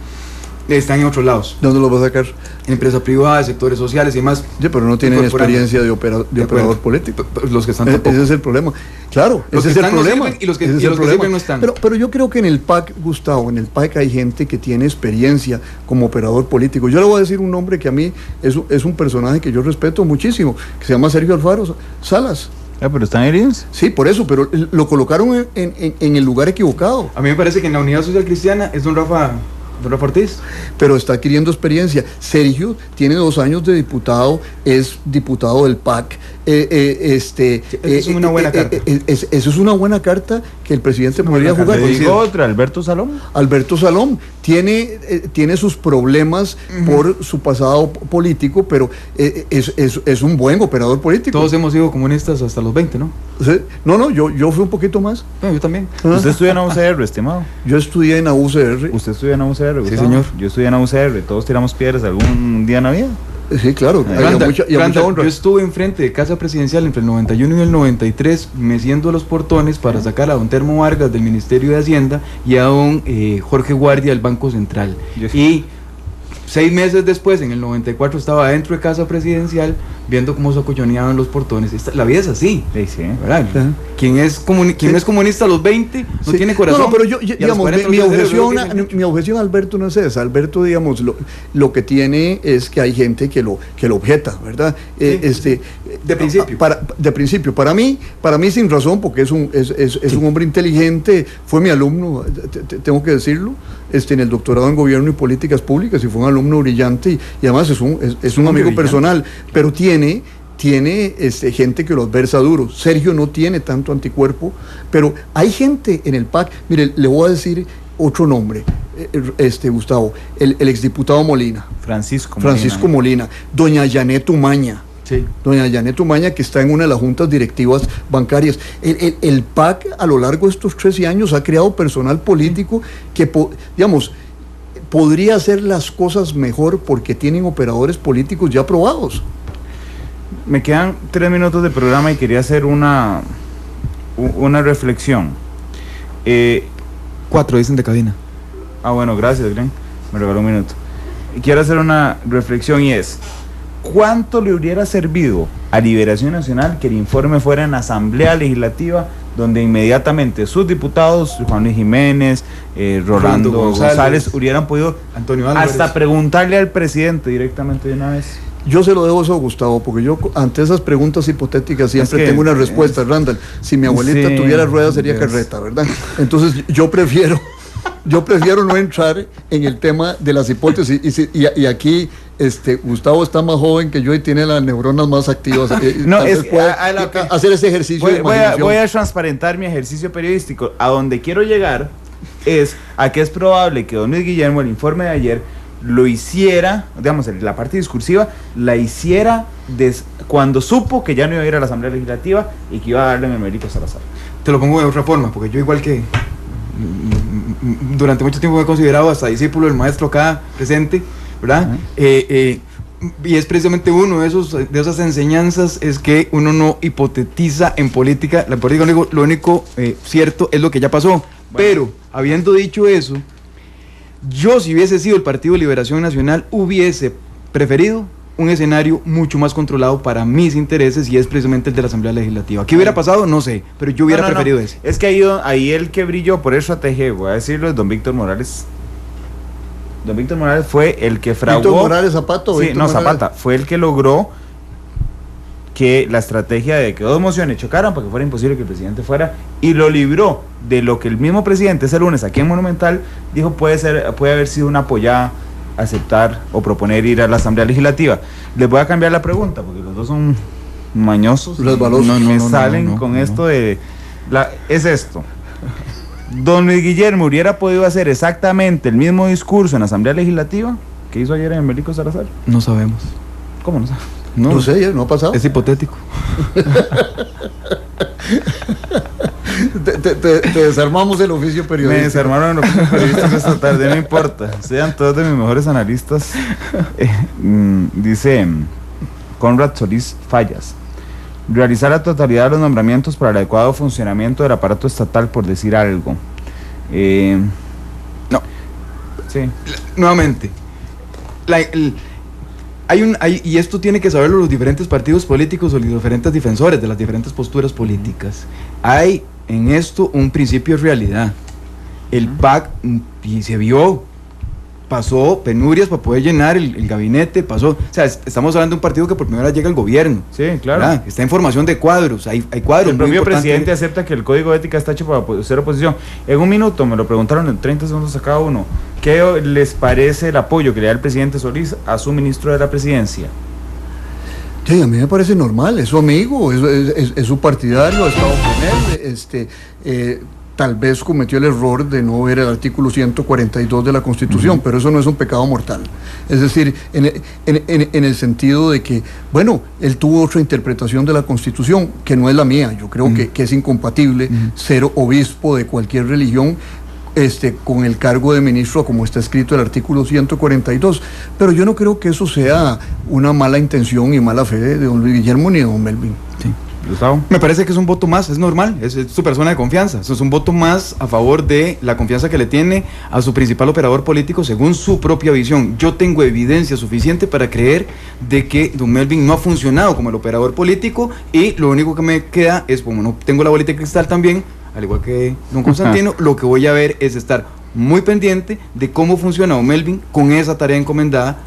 Están en otros lados. ¿Dónde los va a sacar? En empresas privadas, sectores sociales y demás. Sí, pero no tienen experiencia de operador político. Los que están tampoco. Ese es el problema. Claro, ese es el problema. Y los que sirven no están. Pero yo creo que en el PAC, Gustavo, en el PAC hay gente que tiene experiencia como operador político. Yo le voy a decir un nombre que a mí es un personaje que yo respeto muchísimo, que se llama Sergio Alfaro Salas. Pero están heridos. Sí, por eso, pero lo colocaron en el lugar equivocado. A mí me parece que en la Unidad Social Cristiana es don Rafa Ortiz. Pero está adquiriendo experiencia. Sergio tiene 2 años de diputado, es diputado del PAC. Eso es una buena carta. Eso es una buena carta que el presidente podría jugar. Le digo otra, Alberto Salom. Alberto Salom tiene sus problemas por su pasado político, pero es un buen operador político. Todos hemos sido comunistas hasta los 20, ¿no? ¿Sí? No, yo fui un poquito más. No, yo también. ¿Usted estudia en la UCR, estimado? Yo estudié en la UCR. ¿Usted estudia en la UCR? Sí, señor. Yo estudié en la UCR. ¿Todos tiramos piedras algún día en la vida? Sí, claro. Mucha honra. Yo estuve enfrente de Casa Presidencial entre el 91 y el 93 meciendo los portones para sacar a don Termo Vargas del Ministerio de Hacienda y a don Jorge Guardia del Banco Central. Y 6 meses después, en el 94, estaba dentro de Casa Presidencial viendo cómo se acolloneaban los portones. La vida es así, sí. ¿verdad? Quien es comunista a los 20 no tiene corazón. No, pero yo digamos, mi objeción, Alberto, no es esa. Alberto, digamos, lo que tiene es que hay gente que lo objeta, ¿verdad? Sí, de principio. De principio. Para mí sin razón, porque es un hombre inteligente, fue mi alumno, tengo que decirlo, en el doctorado en Gobierno y Políticas Públicas, y fue un alumno brillante, y además es un amigo personal, pero tiene gente que lo adversa duro. Sergio no tiene tanto anticuerpo, pero hay gente en el PAC. Mire, le voy a decir otro nombre, Gustavo, el exdiputado Molina. Francisco Molina. Doña Janet Umaña. Sí. Doña Janet Umaña, que está en una de las juntas directivas bancarias. El PAC a lo largo de estos 13 años ha creado personal político que, digamos, podría hacer las cosas mejor porque tienen operadores políticos ya aprobados. Me quedan 3 minutos de programa y quería hacer una reflexión. 4 dicen de cabina. Bueno, gracias, Glenn. Me regaló un minuto. Quiero hacer una reflexión y es: ¿cuánto le hubiera servido a Liberación Nacional que el informe fuera en Asamblea Legislativa, donde inmediatamente sus diputados, Juan Luis Jiménez, Rolando González, hubieran podido Antonio Álvarez, hasta preguntarle al presidente directamente de una vez? Yo se lo dejo eso a Gustavo, porque yo ante esas preguntas hipotéticas siempre tengo una respuesta, Randall. Si mi abuelita tuviera ruedas sería carreta, ¿verdad? Entonces yo prefiero no entrar en el tema de las hipótesis, y aquí Gustavo está más joven que yo y tiene las neuronas más activas. Hacer ese ejercicio de imaginación. Voy a transparentar mi ejercicio periodístico. A donde quiero llegar es a que es probable que don Luis Guillermo, el informe de ayer, lo hiciera, digamos, la parte discursiva, la hiciera cuando supo que ya no iba a ir a la Asamblea Legislativa y que iba a darle a Mérico Salazar. Te lo pongo de otra forma, porque yo igual que durante mucho tiempo me he considerado hasta discípulo del maestro acá presente, ¿verdad? Y es precisamente uno de esas enseñanzas, es que uno no hipotetiza en política. La política lo único cierto es lo que ya pasó. Bueno. Pero, habiendo dicho eso, yo, si hubiese sido el Partido de Liberación Nacional, hubiese preferido un escenario mucho más controlado para mis intereses, y es precisamente el de la Asamblea Legislativa. ¿Qué hubiera pasado? No sé, pero yo hubiera preferido ese. Es que ahí el que brilló por estrategia, voy a decirlo, es don Víctor Morales. Don Víctor Morales fue el que fraguó. ¿Víctor Morales Zapata? Sí, no, Zapata. Fue el que logró que la estrategia de que dos mociones chocaran para que fuera imposible que el presidente fuera, y lo libró de lo que el mismo presidente ese lunes aquí en Monumental dijo puede haber sido una apoyada aceptar o proponer ir a la Asamblea Legislativa. Les voy a cambiar la pregunta porque los dos son mañosos. Salen con esto de es esto. Don Luis Guillermo hubiera podido hacer exactamente el mismo discurso en la Asamblea Legislativa que hizo ayer en Mérico Salazar. No sabemos. ¿Cómo no sabemos? No sé, no ha pasado. Es hipotético. Te desarmamos el oficio periodístico. Me desarmaron el oficio periodístico esta tarde, no importa. Sean todos de mis mejores analistas. Dice Conrad Solís Fallas. Realizar la totalidad de los nombramientos para el adecuado funcionamiento del aparato estatal, por decir algo. No. Sí. Nuevamente. Y esto tiene que saberlo los diferentes partidos políticos o los diferentes defensores de las diferentes posturas políticas. Hay en esto un principio de realidad. El PAC, y se vio, pasó penurias para poder llenar el gabinete, pasó, o sea, estamos hablando de un partido que por primera vez llega al gobierno. Sí, claro. ¿Verdad? Está en formación de cuadros, hay cuadros. El propio presidente acepta que el código de ética está hecho para ser oposición. En un minuto, me lo preguntaron en 30 segundos a cada uno, ¿qué les parece el apoyo que le da el presidente Solís a su ministro de la presidencia? Sí, a mí me parece normal, es su amigo, es su partidario, ha estado con él, tal vez cometió el error de no ver el artículo 142 de la Constitución, pero eso no es un pecado mortal. Es decir, en el sentido de que, bueno, él tuvo otra interpretación de la Constitución, que no es la mía. Yo creo que es incompatible ser obispo de cualquier religión con el cargo de ministro, como está escrito el artículo 142. Pero yo no creo que eso sea una mala intención y mala fe de don Luis Guillermo ni de don Melvin. Sí. Gustavo. Me parece que es un voto más, es normal, es su persona de confianza, eso es un voto más a favor de la confianza que le tiene a su principal operador político según su propia visión. Yo tengo evidencia suficiente para creer de que don Melvin no ha funcionado como el operador político, y lo único que me queda es, como no tengo la bolita de cristal también, al igual que don Constantino, lo que voy a ver es estar muy pendiente de cómo funciona don Melvin con esa tarea encomendada.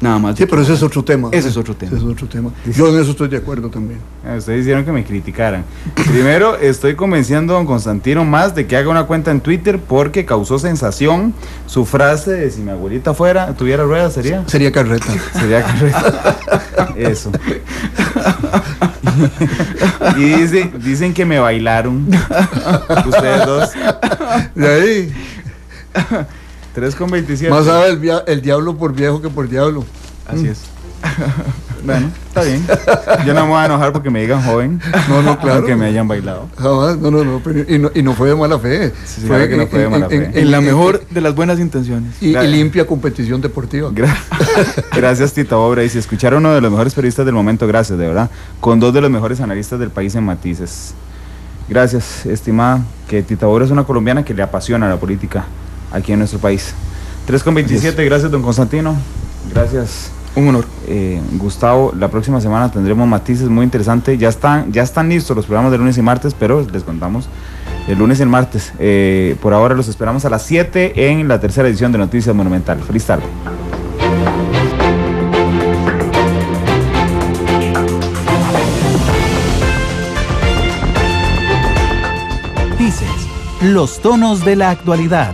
Nada más. Sí, pero ese es otro tema. Ese es otro tema. Ese es otro tema. Yo en eso estoy de acuerdo también. Ustedes hicieron que me criticaran. Primero, estoy convenciendo a don Constantino más de que haga una cuenta en Twitter porque causó sensación su frase de si mi abuelita tuviera ruedas, ¿sería? Sería carreta. Sería carreta. Eso. Y dicen que me bailaron. Ustedes dos. De ahí. 3:27. Más sabe el diablo por viejo que por diablo. Así es. Bueno, está bien. Yo no me voy a enojar porque me digan joven. No, claro. Que me hayan bailado. Jamás, no. Pero, y no fue de mala fe. Sí, fue que no fue de mala fe. En la mejor de las buenas intenciones. Y limpia competición deportiva. Gracias, Tita Obra. Y si escucharon uno de los mejores periodistas del momento, gracias, de verdad. Con dos de los mejores analistas del país en matices. Gracias, estimada. Que Tita Obra es una colombiana que le apasiona la política aquí en nuestro país. 3:27, gracias don Constantino, gracias. Un honor. Gustavo, la próxima semana tendremos matices muy interesantes, ya están listos los programas de lunes y martes, pero les contamos el lunes y el martes. Por ahora los esperamos a las 7 en la tercera edición de Noticias Monumental. Feliz tarde. Dices, los tonos de la actualidad.